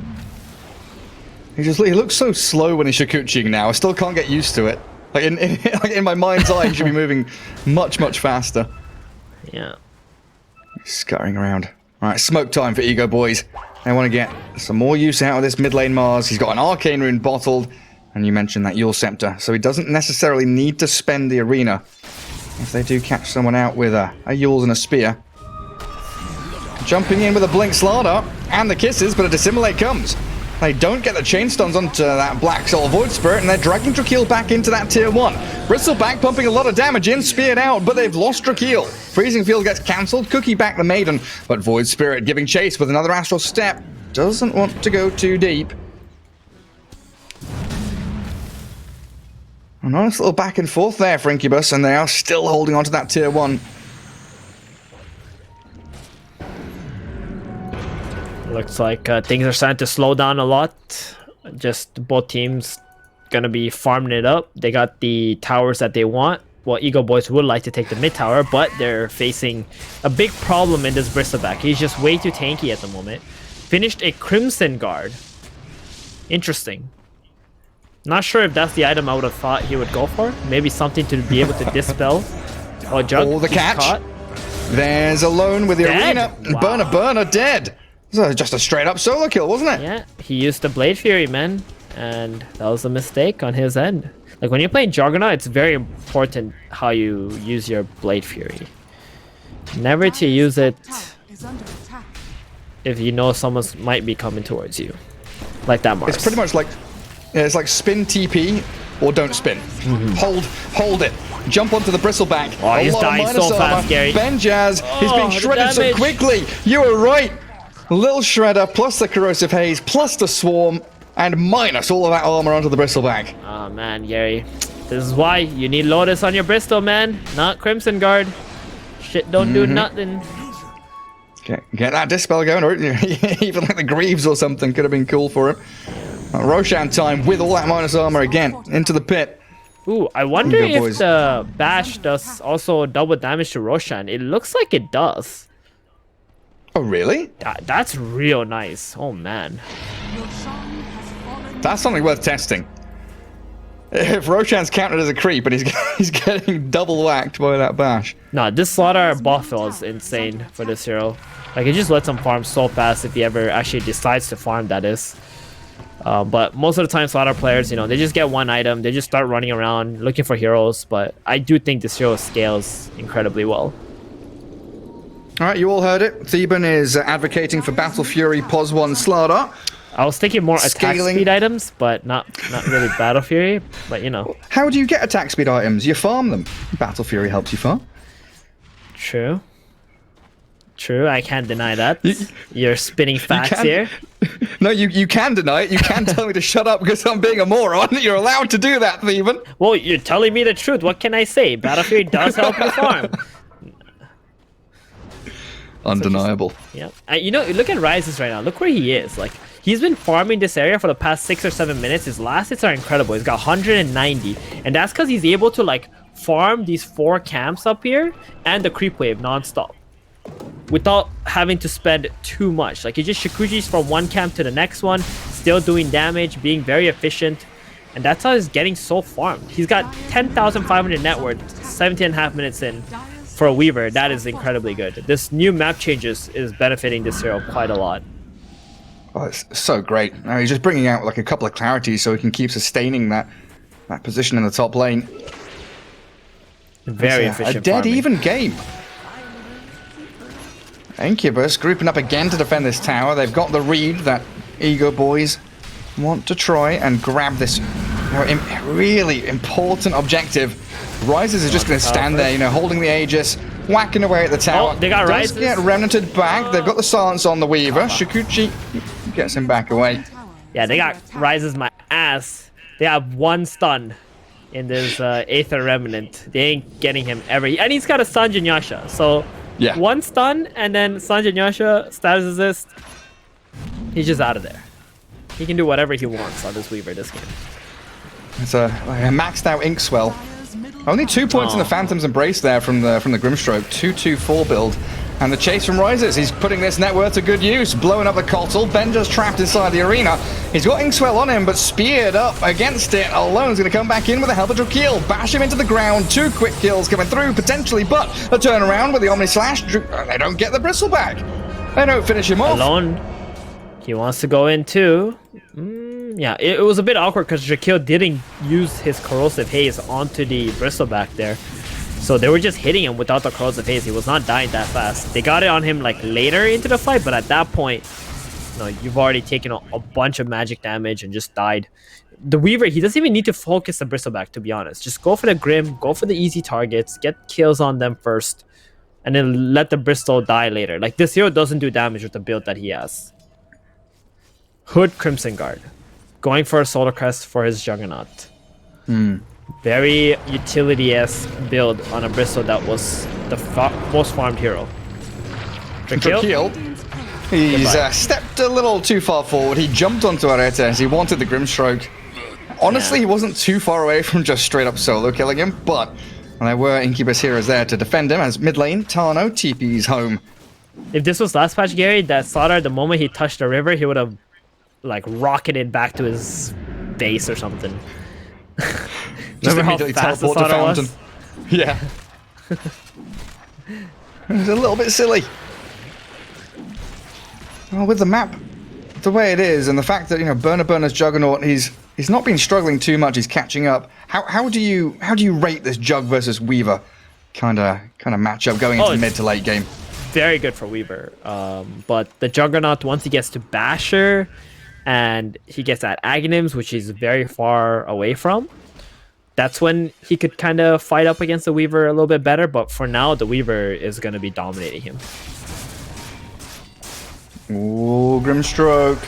He looks so slow when he's Shakuchiing now. I still can't get used to it. Like in my mind's eye, he should be moving much faster. Yeah. He's scuttering around. All right, smoke time for EGOBOYS. They want to get some more use out of this mid lane Mars. He's got an Arcane Rune bottled. And you mentioned that Yule Scepter, so he doesn't necessarily need to spend the arena if they do catch someone out with a Yule's and a Spear. Jumping in with a Blink Slardar and the kisses, but a Dissimulate comes. They don't get the chain stuns onto that Black Soul Void Spirit, and they're dragging Drakeel back into that tier 1. Bristleback pumping a lot of damage in, speared out, but they've lost Drakeel. Freezing Field gets cancelled, Cookie back the Maiden, but Void Spirit giving chase with another Astral Step. Doesn't want to go too deep. A nice little back and forth there for Incubus, and they are still holding on to that tier 1. Looks like things are starting to slow down a lot. Just both teams gonna be farming it up. They got the towers that they want. Well, EGOBOYS would like to take the mid tower, but they're facing a big problem in this Bristleback. He's just way too tanky at the moment. Finished a Crimson Guard. Interesting. Not sure if that's the item I would have thought he would go for. Maybe something to be able to dispel. Oh, Jug. Oh, the catch. Caught. There's Alone with the arena. Wow. Burner dead. So just a straight up solo kill, wasn't it? Yeah, he used the Blade Fury, man. And that was a mistake on his end. Like when you're playing Juggernaut, it's very important how you use your Blade Fury. Never to use it if you know someone might be coming towards you. Like that, Mars. It's pretty much like, it's like spin TP or don't spin. Hold it. jump onto the bristleback. Oh, he's dying so fast, Gary. Benjaz, he's being the shredded so damage. quickly. You were right. Little Shredder plus the corrosive haze plus the swarm and minus all of that armor onto the bristleback. Oh man, Gary. This is why you need Lotus on your Bristol, man. Not Crimson Guard. Shit don't do nothing. Get that Dispel going, or even like the Greaves or something could have been cool for him. Roshan time with all that minus armor again into the pit. Ooh, I wonder Here you go, if boys. the bash does also double damage to Roshan. It looks like it does. Oh, really? That's real nice. Oh man. That's something worth testing. If Roshan's counted as a creep and he's getting double whacked by that bash. No, this Slaughter buff is insane for this hero. Like, it just lets him farm so fast if he ever actually decides to farm, that is. But most of the time, Slaughter players, you know, they just get one item. They just start running around looking for heroes. But I do think this hero scales incredibly well. All right, you all heard it. Theban is advocating for Battle Fury Pos 1 Slardar. I was thinking more attack Scaling. speed items, but not really Battle Fury. But, you know. How do you get attack speed items? You farm them. Battle Fury helps you farm. True. True, I can't deny that. You're spinning facts can- here. No, you can deny it. You can tell me to shut up because I'm being a moron. You're allowed to do that, Theban. Well, you're telling me the truth. What can I say? Battle Fury does help you farm. Undeniable. Yeah. You know, look at Rises right now. Look where he is. Like, he's been farming this area for the past 6 or 7 minutes. His last hits are incredible. He's got 190. And that's because he's able to, like, farm these 4 camps up here and the creep wave non-stop without having to spend too much. Like, he just Shikujis from one camp to the next one, still doing damage, being very efficient. And that's how he's getting so farmed. He's got 10,500 net worth, 17.5 minutes in. For a Weaver, that is incredibly good. This new map changes is benefiting this hero quite a lot. Oh, it's so great. Now he's just bringing out like a couple of clarities so he can keep sustaining that position in the top lane. Very It's efficient a dead farming. even game. Incubus grouping up again to defend this tower. They've got the read that EGOBOYS want to try and grab this really important objective. Rises is just going to stand there, you know, holding the Aegis, whacking away at the tower. Oh, they got Does Rises. get remnanted back. They've got the silence on the Weaver. Shikuchi gets him back away. Yeah, they got Rises my ass. They have 1 stun in this Aether Remnant. They ain't getting him ever. And he's got a Sanjin Yasha. So, Yeah. 1 stun and then Sanjin Yasha, status assist. He's just out of there. He can do whatever he wants on this Weaver this game. It's a maxed out Inkswell. Only 2 points in the Phantom's Embrace there from the Grimstroke. 2-2-4 build. And the chase from Rises. He's putting this net worth to good use. Blowing up the Kotl. Benja's trapped inside the arena. He's got Inkswell on him, but speared up against it. Alone's going to come back in with a Helpatral kill. Bash him into the ground. 2 quick kills coming through, potentially, but a turnaround with the Omni Slash. They don't get the bristle back. They don't finish him off. Alone. He wants to go in too. Yeah, it was a bit awkward because Jakil didn't use his Corrosive Haze onto the Bristleback there. So they were just hitting him without the Corrosive Haze. He was not dying that fast. They got it on him like later into the fight, but at that point, you know, you've already taken a bunch of magic damage and just died. The Weaver, he doesn't even need to focus the Bristleback, to be honest. Just go for the Grim, go for the easy targets, get kills on them first, and then let the Bristol die later. Like, this hero doesn't do damage with the build that he has. Hood Crimson Guard. Going for a Solar Crest for his Juggernaut. Very utility-esque build on a Bristol that was the most farmed hero. Drakil. He's stepped a little too far forward. He jumped onto Arete as he wanted the Grimstroke. Honestly, he wasn't too far away from just straight up solo killing him, but there were Incubus heroes there to defend him as mid lane, Tano TP's home. If this was last patch, Gary, that Slaughter, the moment he touched the river, he would have like rocketed back to his base or something. Just Remember how immediately fast the teleport to Slaughter Fountain. was? Yeah. It's a little bit silly. Well, with the map the way it is, and the fact that, you know, Burner's Juggernaut, he's not been struggling too much. He's catching up. How do you rate this Jug versus Weaver kind of matchup going into mid to late game? Very good for Weaver. But the Juggernaut, once he gets to Basher and he gets at Aghanims, which he's very far away from, that's when he could kind of fight up against the Weaver a little bit better. But for now, the Weaver is going to be dominating him. Ooh, Grimstroke.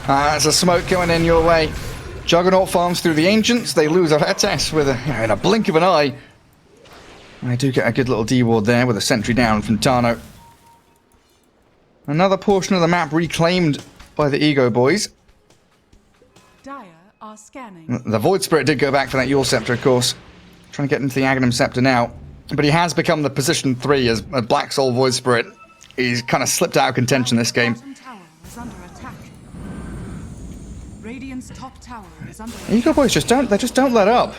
There's a smoke going in your way. Juggernaut farms through the Ancients. They lose Artes with in a blink of an eye. I do get a good little D-ward there with a sentry down from Tano. Another portion of the map reclaimed by the EGOBOYS. Dire are scanning. The Void Spirit did go back for that Yule Scepter, of course. Trying to get into the Aghanim Scepter now. But he has become the position 3 as a Black Soul Void Spirit. He's kind of slipped out of contention this game. Tower is under attack. Radiant's top tower is under EGOBOYS just don't let up.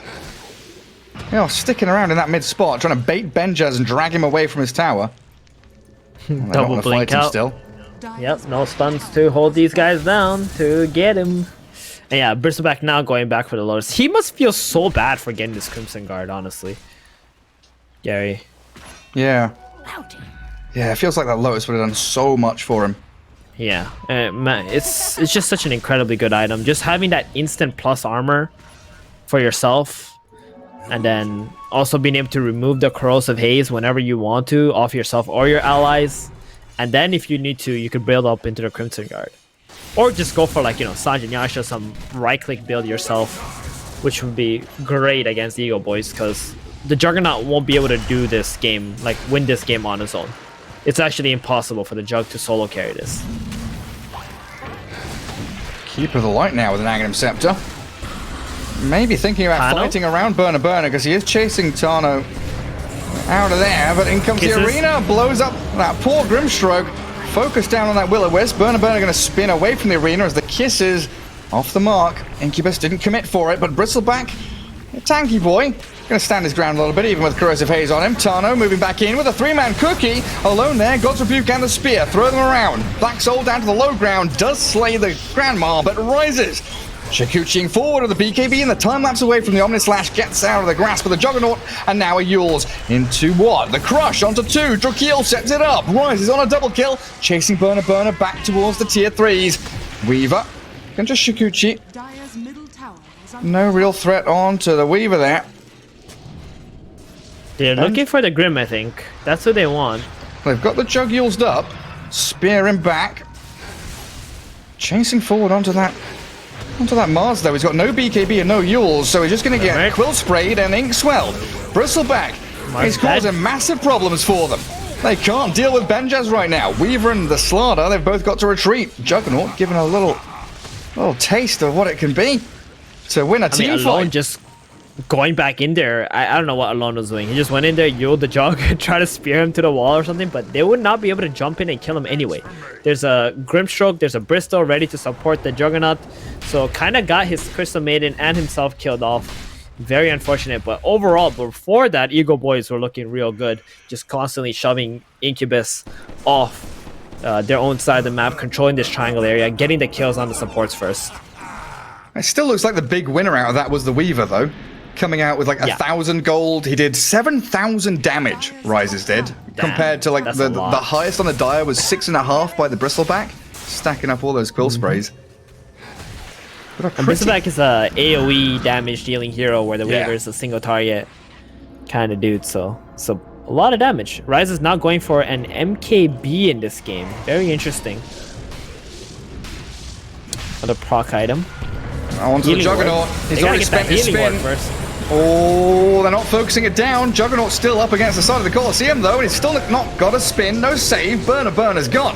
You know, sticking around in that mid spot, trying to bait Benjaz and drag him away from his tower. Well, Double blink out. Still. Yep, no stuns to hold these guys down to get him. And yeah, Bristleback now going back for the Lotus. He must feel so bad for getting this Crimson Guard, honestly. Gary. Yeah. Yeah, it feels like that Lotus would have done so much for him. Yeah, man, it's just such an incredibly good item. Just having that instant plus armor for yourself, and then also being able to remove the Corrosive Haze whenever you want to off yourself or your allies. And then if you need to, you could build up into the Crimson Guard. Or just go for, like, you know, Sanjin Yasha, some right-click build yourself, which would be great against the EGOBOYS, because the Juggernaut won't be able to do this game, like, win this game on his own. It's actually impossible for the Jug to solo carry this. Keeper of the Light now with an Aghanim Scepter. Maybe thinking about fighting around Burner because he is chasing Tano out of there, but in comes the arena, blows up that poor Grimstroke. Focus down on that Will-O-Wisp. Burner going to spin away from the arena as the kisses off the mark. Incubus didn't commit for it, but Bristleback, a tanky boy, going to stand his ground a little bit, even with Corrosive Haze on him. Tano moving back in with a 3-man cookie. Alone there, God's Rebuke and the Spear. Throw them around. Black Soul down to the low ground. Does slay the Grandma, but rises. Shikuchiing forward with the BKB, and the time-lapse away from the Omnislash gets out of the grasp of the Juggernaut, and now a Yules into 1. The Crush onto 2. Drakeel sets it up. Rises on a double kill, chasing Burner back towards the tier 3s. Weaver can just Shikuchi. Dire's middle tower is under No real threat on to the Weaver there. They're looking for the Grim, I think. That's what they want. They've got the Jug Yulesed up. Spear him back. Chasing forward onto that Mars, though. He's got no BKB and no Yules, so he's just going to get Quill Sprayed and Ink Swelled. Bristleback is causing massive problems for them. They can't deal with Benjaz right now. Weaver and the Slardar, they've both got to retreat. Juggernaut giving a little taste of what it can be to win a team fight. Just going back in there, I don't know what Alone was doing. He just went in there, Yuled the Jug, and tried to spear him to the wall or something, but they would not be able to jump in and kill him anyway. There's a Grimstroke, there's a Bristol ready to support the Juggernaut, so kind of got his Crystal Maiden and himself killed off. Very unfortunate, but overall, before that, EGOBOYS were looking real good, just constantly shoving Incubus off their own side of the map, controlling this triangle area, getting the kills on the supports first. It still looks like the big winner out of that was the Weaver, though. Coming out with like 1,000 gold. He did 7,000 damage, Rises did. Compared to like the highest on the Dire was 6.5 by the Bristleback. Stacking up all those Quill Sprays. And Bristleback is a AoE damage dealing hero where the Weaver is a single target kind of dude, so a lot of damage. Rise is now going for an MKB in this game. Very interesting. Another proc item. Onto the Juggernaut. He's already spent his spin. Oh, they're not focusing it down. Juggernaut's still up against the side of the Colosseum, though, and he's still not got a spin. No save. Burner's gone.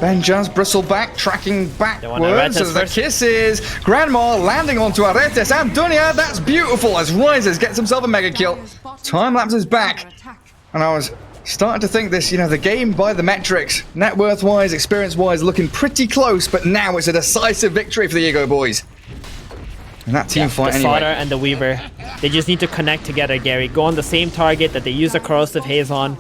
Benjaz, Bristleback, tracking backwards as the kisses. Grandma landing onto Aretes and Dunya. That's beautiful as Rises gets himself a mega kill. Time lapse is back. And I was starting to think this, the game by the metrics, net worth-wise, experience-wise, looking pretty close, but now it's a decisive victory for the EGOBOYS. And that team fight the anyway. Slaughter and the Weaver, they just need to connect together, Gary. Go on the same target that they use the Corrosive Haze on.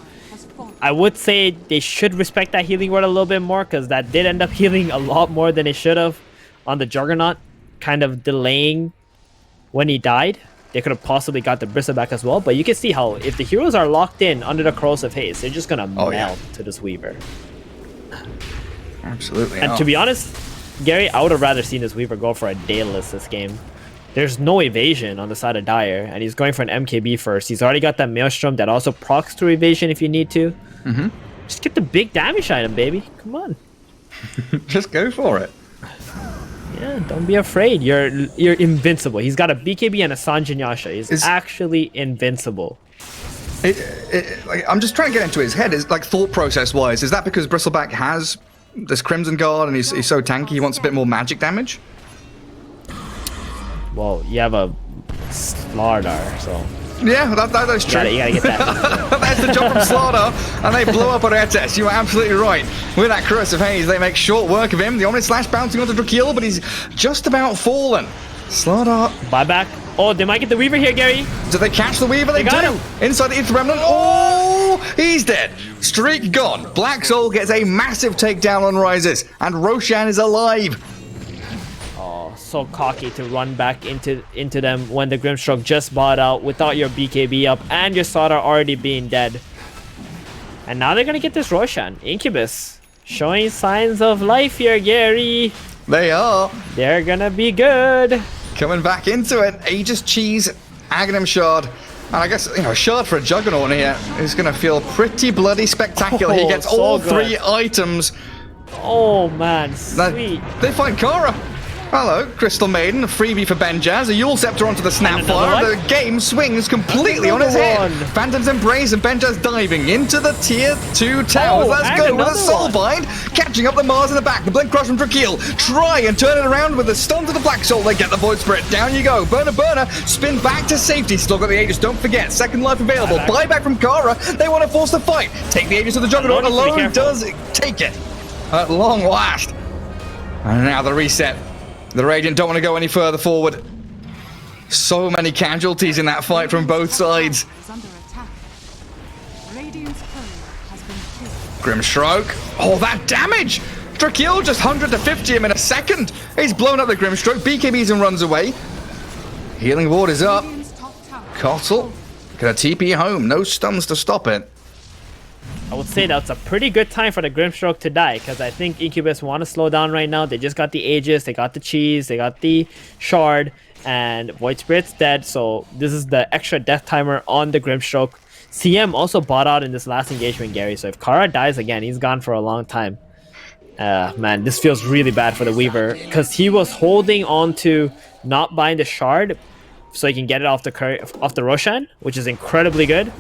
I would say they should respect that healing word a little bit more, because that did end up healing a lot more than it should have on the Juggernaut, kind of delaying when he died. They could have possibly got the Bristleback as well, but you can see how if the heroes are locked in under the Corrosive Haze, they're just going to melt to this Weaver. Absolutely. And to be honest, Gary, I would have rather seen this Weaver go for a Daedalus this game. there's no evasion on the side of Dyer, and he's going for an MKB first. He's already got that Maelstrom that also procs through evasion if you need to. Just get the big damage item, baby. Come on. Just go for it. Yeah, don't be afraid. You're invincible. He's got a BKB and a Sanjinyasha. He's actually invincible. Like, I'm just trying to get into his head. Is like thought process wise, is that because Bristleback has this Crimson Guard and he's so tanky he wants a bit more magic damage? Well, you have a Slardar, so Yeah, that's true. you gotta get that. That's the job from Slaughter, and they blow up on Etes. You are absolutely right. With that Corrosive Haze, they make short work of him. The Omni Slash bouncing onto Drakeel, but he's just about fallen. Slaughter. Buyback. Oh, they might get the Weaver here, Gary. Do they catch the Weaver? They got do. him. Inside the Ether Remnant. Oh, he's dead. Streak gone. Black Soul gets a massive takedown on Rises, and Roshan is alive. Oh, so cocky to run back into them when the Grimstroke just bought out without your BKB up and your Slardar already being dead. And now they're gonna get this Roshan. Incubus showing signs of life here, Gary. They are. They're gonna be good. Coming back into it. Aegis Cheese, Aghanim Shard. And I guess, you know, a shard for a Juggernaut here is going to feel pretty bloody spectacular. He gets so all good. 3 items. Oh man, Now, sweet. they find Kara. Hello, Crystal Maiden, a freebie for Benjaz, a Yule Scepter onto the Snapfire. The game swings completely on his head. Phantom's Embrace and Benjaz diving into the tier 2 towers. Oh, Let's and go with a another Soulbind, catching up the Mars in the back. The Blink Crush from Drakeel. Try and turn it around with a stun to the Black Soul. They get the Void Spirit. Down you go. Burner, spin back to safety. Still got the Aegis, don't forget. Second life available. Buyback from Kara. They want to force the fight. Take the Aegis to the Juggernaut. Alone does take it. At long last. And now the reset. The Radiant don't want to go any further forward. So many casualties in that fight from both sides. Is under attack. Radiant's courier has been killed. Grimstroke. Oh, that damage! Drakeel just 100 to 50 him in a second. He's blown up the Grimstroke. BKBs and runs away. Healing Ward is up. Radiant's top tower. Cottle. Gonna TP home. No stuns to stop it. I would say that's a pretty good time for the Grimstroke to die, because I think Incubus want to slow down right now. They just got the Aegis, they got the Cheese, they got the Shard, and Void Spirit's dead, so this is the extra death timer on the Grimstroke. CM also bought out in this last engagement, Gary, so if Kara dies again, he's gone for a long time. Man, this feels really bad for the Weaver, because he was holding on to not buying the Shard so he can get it off the Roshan, which is incredibly good.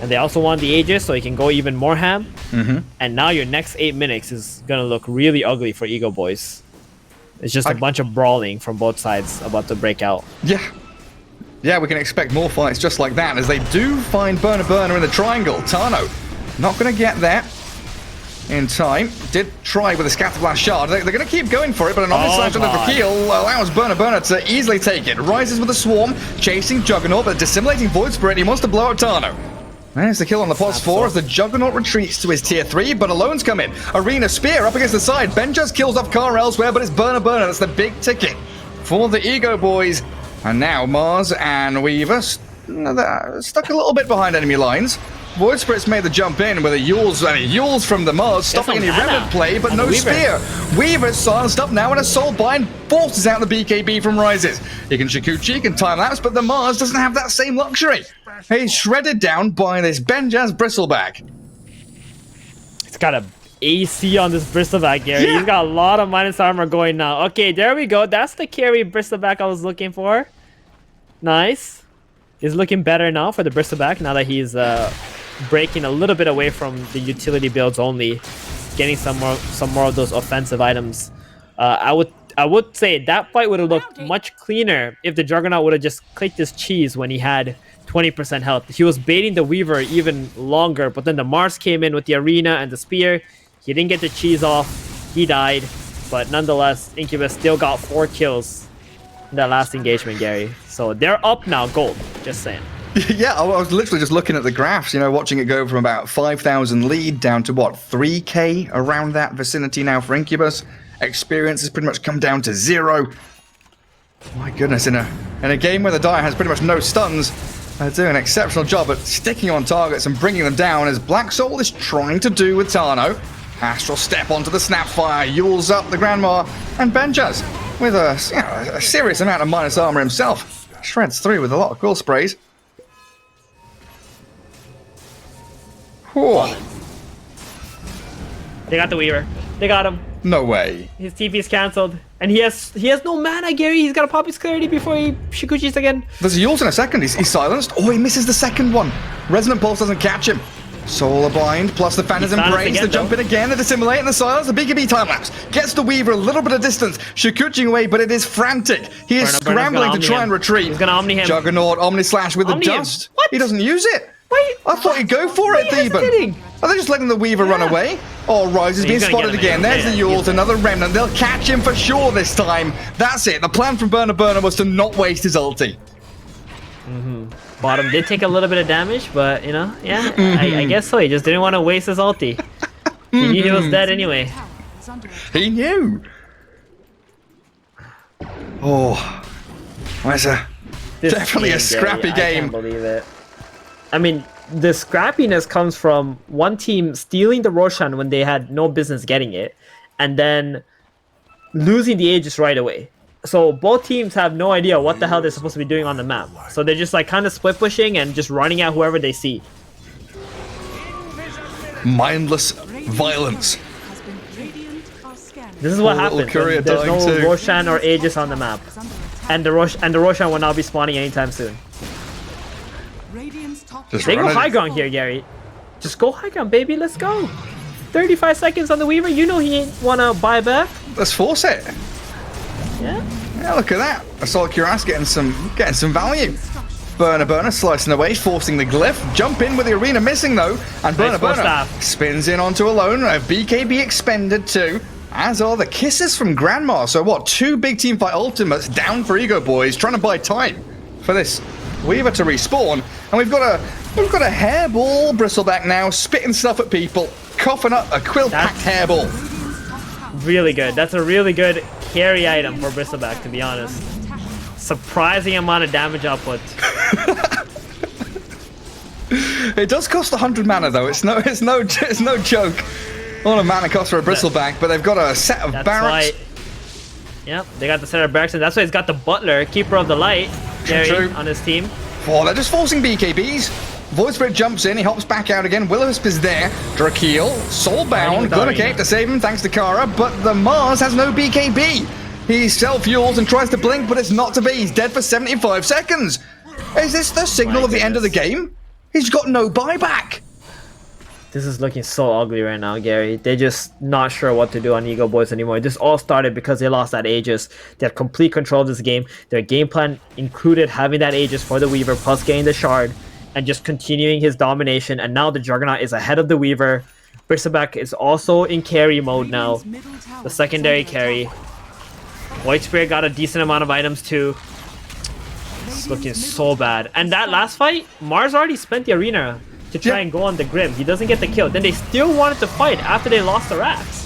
And they also want the Aegis, so he can go even more ham. And now your next 8 minutes is going to look really ugly for EGOBOYS. It's just a bunch of brawling from both sides about to break out. Yeah, we can expect more fights just like that, as they do find Burner in the triangle. Tano, not going to get there in time. Did try with a Scatterblast Shard. They're going to keep going for it, but an Omni Slash on the Drakeel allows Burner to easily take it. Rises with a Swarm, chasing Juggernaut, but dissimulating Void Spirit. He wants to blow out Tano. There's the kill on the pos 4 as the Juggernaut retreats to his tier 3, but Alone's come in. Arena Spear up against the side. Benjaz kills off Kara elsewhere, but it's Burner. That's the big ticket for the EGOBOYS. And now Mars and Weaver stuck a little bit behind enemy lines. Void Spirit's made the jump in with a Yules from the Mars, stopping any Remnant play, but no Spear. Weaver's silenced up now, and a Soulbind forces out the BKB from Rises. He can Shikuchi, he can time-lapse, but the Mars doesn't have that same luxury. He's shredded down by this Benjaz Bristleback. It's got a AC on this Bristleback, Gary. Yeah. He's got a lot of minus armor going now. Okay, there we go. That's the carry Bristleback I was looking for. Nice. He's looking better now for the Bristleback, now that he's breaking a little bit away from the utility builds only, getting some more of those offensive items. I would say that fight would have looked much cleaner if the Juggernaut would have just clicked his cheese when he had 20% health. He was baiting the Weaver even longer, but then the Mars came in with the Arena and the Spear. He didn't get the cheese off. He died, but nonetheless, Incubus still got 4 kills in that last engagement, Gary. So they're up now, gold. Just saying. Yeah, I was literally just looking at the graphs, watching it go from about 5,000 lead down to, 3k around that vicinity now for Incubus. Experience has pretty much come down to 0. My goodness, in a game where the Dire has pretty much no stuns, they're doing an exceptional job at sticking on targets and bringing them down, as Black Soul is trying to do with Tano. Astral Step onto the Snapfire, Yules up the Grandma, and Benjaz with a serious amount of minus armor himself. Shreds through with a lot of cool sprays. Whew. They got the Weaver. They got him. No way. His TP is cancelled. And he has no mana, Gary. He's got to pop his clarity before he Shikuchis again. There's a ult in a second. He's silenced. Oh, he misses the second one. Resonant Pulse doesn't catch him. Solar Bind plus the Phantasm Brains to jump in again, the Dissimulate and the Silence, the BKB time lapse. Gets the Weaver a little bit of distance, Shikuching away, but it is frantic. He is scrambling to try and retreat. He's gonna Omni him. Juggernaut, Omni Slash with Omni the him. dust. What? He doesn't use it. Wait. I thought he'd go for it, Theban. Are they just letting the Weaver run away? Oh, Rise is being spotted again. There's the ult, another Remnant. They'll catch him for sure this time. That's it. The plan from Burner was to not waste his ulti. Bottom did take a little bit of damage, but you know, yeah, I guess so. He just didn't want to waste his ulti. He knew he was dead anyway. He knew. Oh, where's definitely a scrappy game. I can't believe it. I mean, the scrappiness comes from one team stealing the Roshan when they had no business getting it, and then losing the Aegis right away. So both teams have no idea what the hell they're supposed to be doing on the map. So they're just like kind of split pushing and just running at whoever they see. Mindless violence. This is what happens when there's no Roshan or Aegis on the map. And the Roshan will not be spawning anytime soon. They go high ground here, Gary. Just go high ground, baby. Let's go. 35 seconds on the Weaver. You know he ain't wanna buy back. Let's force it. Yeah, look at that. Assault Cuirass getting some value. Burner slicing away, forcing the glyph. Jump in with the arena missing though. And Burner spins in onto Alone. A BKB expended too. As are the kisses from Grandma. So what? 2 big team fight ultimates down for EGOBOYS, trying to buy time for this Weaver to respawn. And we've got a hairball Bristleback now, spitting stuff at people, coughing up a quill-packed hairball. Really good. That's a really good carry item for Bristleback, to be honest. Surprising amount of damage output. It does cost 100 mana though. It's no joke. A lot of mana cost for a Bristleback, but they've got a set of barracks. Yep, they got the set of barracks, and that's why he's got the Butler, Keeper of the Light, Gary, on his team. Oh, they're just forcing BKBs. Void Spirit jumps in, he hops back out again. Will-O-Wisp is there. Drakeel, Soulbound, gonna cape to save him thanks to Kara, but the Mars has no BKB. He self-fuels and tries to blink, but it's not to be. He's dead for 75 seconds. Is this the signal of the end of the game? He's got no buyback. This is looking so ugly right now, Gary. They're just not sure what to do on EGOBOYS anymore. This all started because they lost that Aegis. They had complete control of this game. Their game plan included having that Aegis for the Weaver, plus getting the Shard, and just continuing his domination. And now the Juggernaut is ahead of the Weaver. Bristleback is also in carry mode now. The secondary carry. White Spirit got a decent amount of items too. It's looking so bad. And that last fight, Mars already spent the arena to try and go on the Grim. He doesn't get the kill. Then they still wanted to fight after they lost the Rats.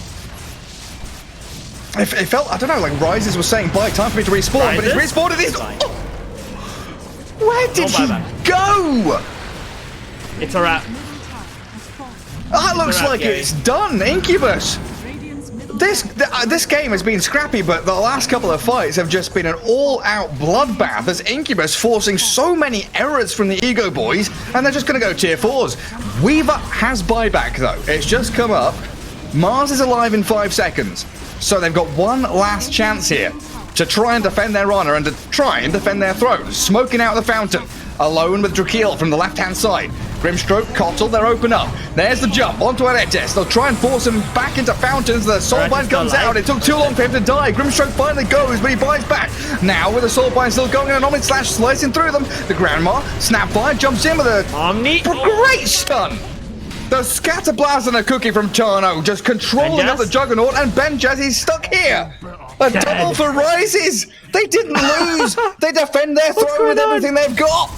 It felt, I don't know, like Rises was saying, buy time for me to respawn, but he's respawned and he's... Oh! Where did he go? It's a wrap. That looks like it's done, Incubus. This game has been scrappy, but the last couple of fights have just been an all-out bloodbath as Incubus forcing so many errors from the EGOBOYS, and they're just going to go tier 4s. Weaver has buyback, though. It's just come up. Mars is alive in 5 seconds, so they've got one last chance here to try and defend their honor and to try and defend their throne. Smoking out the fountain. Alone with Drakeel from the left-hand side. Grimstroke, Kotl, they're open up. There's the jump onto Aretes. They'll try and force him back into fountains. The Soulbind comes out. It took too long for him to die. Grimstroke finally goes, but he buys back. Now with the Soulbind still going and an Omni Slash slicing through them. The Grandma, Snapfire, jumps in with a Omni. Great stun. The Scatterblast and a cookie from Tano just controlling up the Juggernaut, and Benjaz, he's stuck here. A double for Rises. They didn't lose. They defend their throne with everything they've got.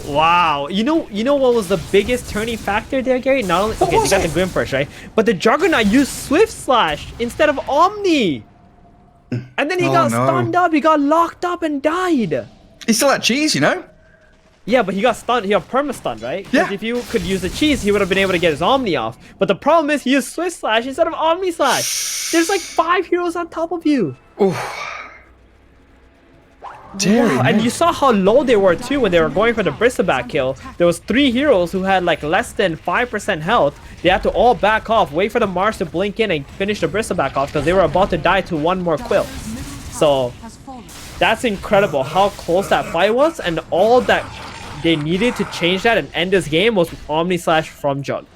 Wow. You know what was the biggest turning factor there, Gary? Not only they got the Grim first, right? But the Juggernaut used Swift Slash instead of Omni. And then he got stunned up, he got locked up and died. He still had cheese, you know? Yeah, but he got stunned, he got perma-stunned, right? Because if you could use the cheese, he would have been able to get his Omni off. But the problem is he used Swift Slash instead of Omni Slash. There's like 5 heroes on top of you. Wow, and you saw how low they were too when they were going for the bristleback kill. There was 3 heroes who had like less than 5% health. They had to all back off, wait for the Mars to blink in and finish the bristleback off because they were about to die to 1 more quill. So that's incredible how close that fight was, and all that they needed to change that and end this game was Omni Slash from Jug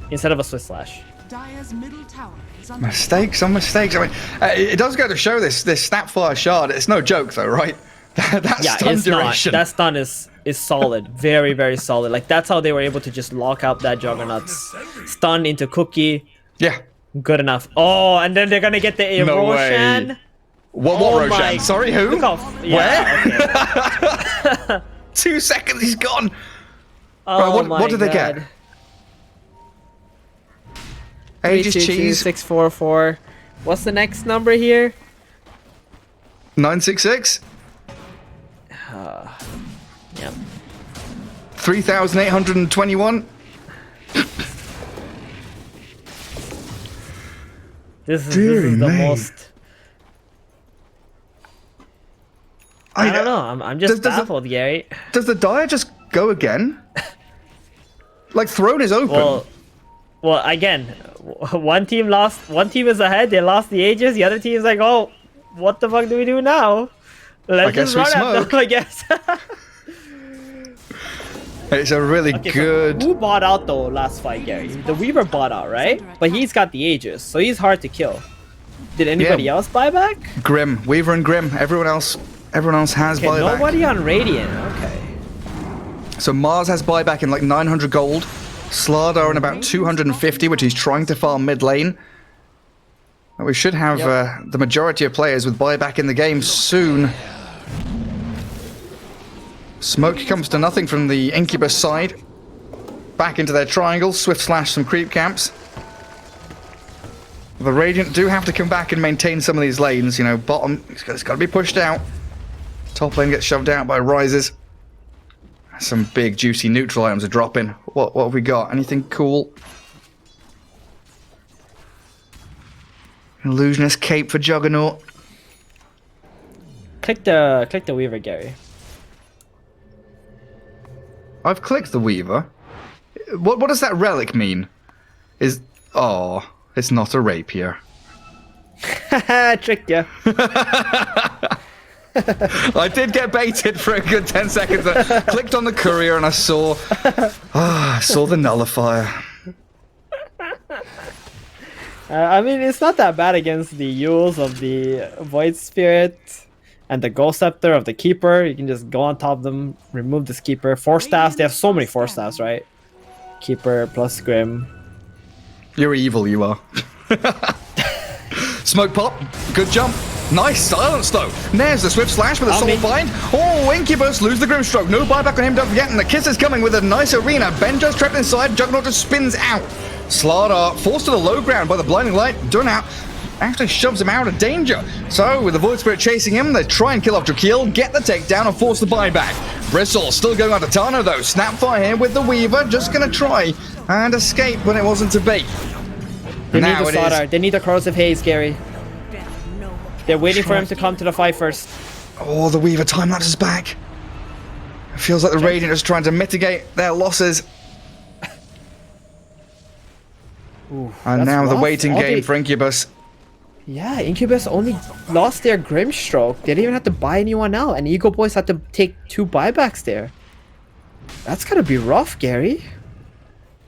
instead of a Swift Slash. Dire's middle tower is under Mistakes on mistakes. I mean, it does go to show this Snapfire shard. It's no joke, though, right? That Yeah, stun it's duration. not. That stun is solid. Very, very solid. Like, that's how they were able to just lock out that Juggernaut's stun into Cookie. Yeah. Good enough. Oh, and then they're gonna get the No way. Roshan. What Oh Roshan? my- Sorry, who? Look how, yeah, okay. 2 seconds, he's gone. Oh Right, what did they get? God. Aegis 322, cheese. 644. What's the next number here? 966. Yep. 3,821. This is Deary the me. most. I don't know. I'm just does it- baffled, Gary. Does the Dire just go again? Like, throne is open. Well, again, one team lost. One team is ahead. They lost the Aegis. The other team is like, oh, what the fuck do we do now? Let's guess just we run at smoke. them, I guess. It's a really Okay, so good... who bought out though last fight, Gary? The Weaver bought out, right? But he's got the Aegis, so he's hard to kill. Did anybody else buy back? Grim. Weaver and Grim. Everyone else has Okay, buyback. nobody on Radiant. Okay. So Mars has buyback in like 900 gold. Slardar in about 250, which he's trying to farm mid lane. We should have the majority of players with buyback in the game soon. Smoke comes to nothing from the Incubus side. Back into their triangle. Swift slash some creep camps. The Radiant do have to come back and maintain some of these lanes. You know, bottom, it's got to be pushed out. Top lane gets shoved out by Rises. Some big juicy neutral items are dropping. What have we got? Anything cool? Illusionist cape for Juggernaut. Click the Weaver, Gary. I've clicked the Weaver. What does that relic mean? It's not a rapier. Tricked ya. I did get baited for a good 10 seconds. I clicked on the courier and I saw the nullifier. I mean, it's not that bad against the Yules of the Void Spirit and the Ghost Scepter of the Keeper. You can just go on top of them, remove this Keeper. 4 staffs. They have so many 4 staffs, right? Keeper plus Grim. You're evil, you are. Smoke pop. Good jump. Nice silence though. There's the swift slash with a soul bind. Oh, Incubus lose the Grimstroke. No buyback on him, don't forget. And the kiss is coming with a nice arena. Benjo's trapped inside. Juggernaut just spins out. Slardar forced to the low ground by the blinding light. Done out. Actually shoves him out of danger. So, with the Void Spirit chasing him, they try and kill off Drakeel, get the takedown, and force the buyback. Bristle still going on to Tano though. Snapfire here with the Weaver, just gonna try and escape when it wasn't to be. They Now need the it is. Slaughter. They need the Corrosive Haze, Gary. They're waiting for him to come to the fight first. Oh, the Weaver time lapse is back. It feels like the Radiant is trying to mitigate their losses. And that's now the rough. waiting All game they- for Incubus. Yeah, Incubus only lost their Grimstroke. They didn't even have to buy anyone out, and EGOBOYS had to take 2 buybacks there. That's gotta be rough, Gary.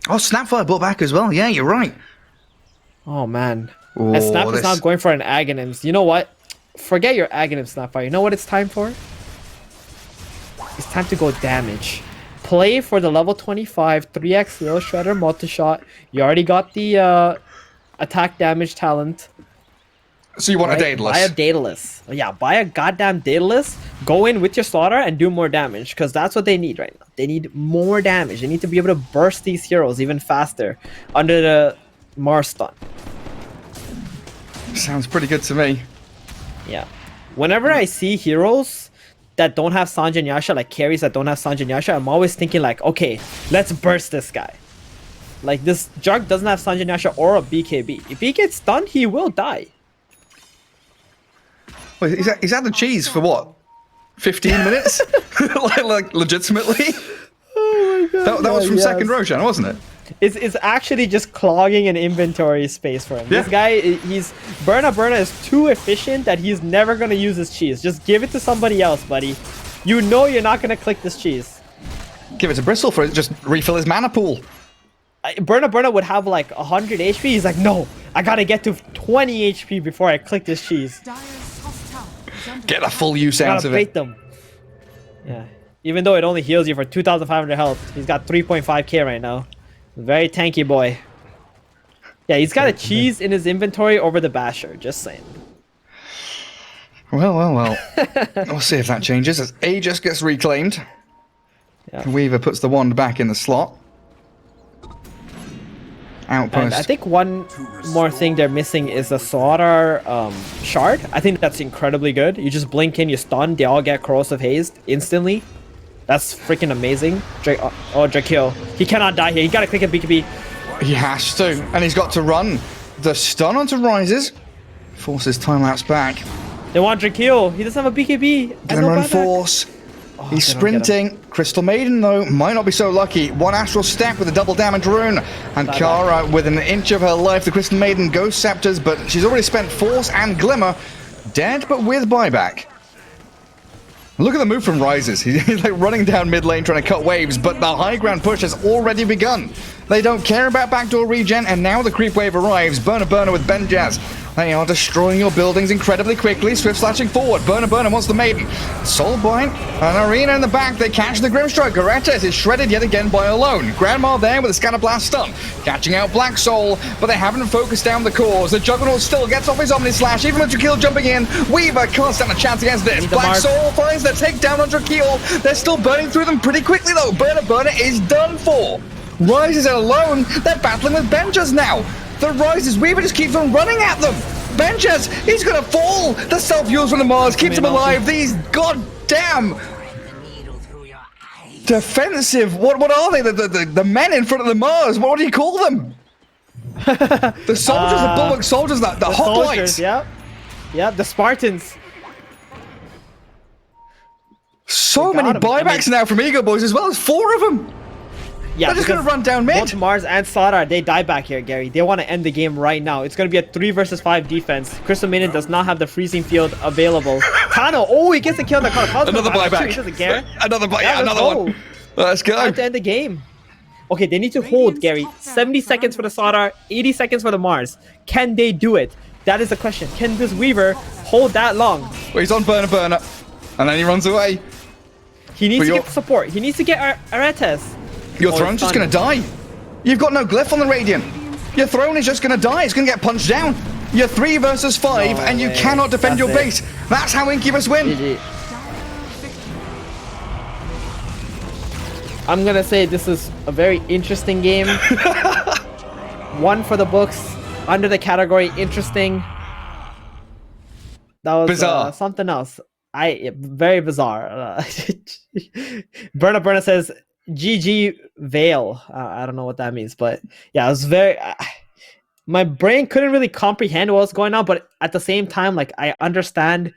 Oh, Snapfire brought back as well. Yeah, you're right. Oh man. Oh, And Snap is this- not going for an Aghanims. You know what? Forget your Aghanim, Snapfire. You know what it's time for? It's time to go damage. Play for the level 25 3x Lil Shredder multi-shot. You already got the attack damage talent. So you want Right? a Daedalus? Buy a Daedalus. Yeah, buy a goddamn Daedalus. Go in with your Slaughter and do more damage, because that's what they need right now. They need more damage. They need to be able to burst these heroes even faster under the Mars stun. Sounds pretty good to me. Yeah. Whenever I see heroes that don't have Sanjay and Yasha, like carries that don't have Sanjay and Yasha, I'm always thinking like, okay, let's burst this guy. Like this Jug doesn't have Sanjay and Yasha or a BKB. If he gets stunned, he will die. Well, he's had the cheese for what? 15 minutes? like legitimately? Oh my god. That was from second Roshan, wasn't it? It's actually just clogging an inventory space for him. Yeah. This guy, Burna is too efficient that he's never gonna use his cheese. Just give it to somebody else, buddy. You know you're not gonna click this cheese. Give it to Bristle for it. Just refill his mana pool. Burna would have like 100 HP. He's like, no, I gotta get to 20 HP before I click this cheese. Dire's top tower is under Get a full You use out gotta of bait it. them. Yeah. Even though it only heals you for 2,500 health, he's got 3.5k right now. Very tanky boy. Yeah, he's got a cheese in his inventory over the Basher. Just saying. Well. We'll see if that changes as Aegis gets reclaimed. Yeah. Weaver puts the wand back in the slot. And Outpost. I think one more thing they're missing is the Slaughter shard. I think that's incredibly good. You just blink in, you stun, they all get corrosive hazed instantly. That's freaking amazing. Drakeo. He cannot die here. He gotta click a BKB. He has to, and he's got to run. The stun onto Rises. Forces time lapse back. They want Drakeo. He doesn't have a BKB. And Glimmer no and buyback. Force. Oh, He's they don't get him. sprinting. Crystal Maiden, though, might not be so lucky. One Astral Step with a double damage rune. And Kara, with an inch of her life, the Crystal Maiden goes Scepters, but she's already spent Force and Glimmer. Dead, but with buyback. Look at the move from Rises. He's like running down mid lane trying to cut waves, but the high ground push has already begun. They don't care about backdoor regen, and now the creep wave arrives. Burner with Benjaz. They are destroying your buildings incredibly quickly. Swift slashing forward. Burner wants the Maiden. Soulbind, an Arena in the back. They catch the Grimstroke. Goretes is shredded yet again by Alone. Grandma there with a Scatterblast stun. Catching out Black Soul, but they haven't focused down the cores. The Juggernaut still gets off his Omni Slash, even with Drakeel jumping in. Weaver can't stand a chance against this. Black Soul finds the takedown on Drakeel. They're still burning through them pretty quickly though. Burner is done for. Rises are alone. They're battling with Benjaz now. The Rises, Weaver just keeps on running at them. Benjaz, he's gonna fall. The self-heals from the Mars keeps him alive. These goddamn defensive. What are they? The men in front of the Mars. What do you call them? The soldiers, the bulwark soldiers, the hoplites. Yeah, the Spartans. So They many got 'em. I buybacks now from EGOBOYS as well. There's 4 of them. Yeah, They're just gonna because run down mid. Both Mars and Slaughter, they die back here, Gary. They want to end the game right now. It's going to be a 3 versus 5 defense. Crystal Maiden does not have the freezing field available. Tano, oh, he gets the kill on the card. Another buyback. He doesn't care. Another let's one. go. Let's go. Time to end the game. Okay, they need to hold, Gary. 70 seconds for the Slaughter, 80 seconds for the Mars. Can they do it? That is the question. Can this Weaver hold that long? Well, he's on Burner, and then he runs away. He needs But to you're- get support. He needs to get Aretes. Your Oh, throne's it's just done. gonna die. You've got no glyph on the Radiant. Your throne is just gonna die. It's gonna get punched down. You're 3 versus 5, No and you way. cannot defend That's your it. base. That's how Incubus win. GG. I'm gonna say this is a very interesting game. One for the books, under the category interesting. That was Bizarre. something else. Very bizarre. Burna says GG Veil. I don't know what that means, but yeah, it was very. My brain couldn't really comprehend what was going on, but at the same time, like I understand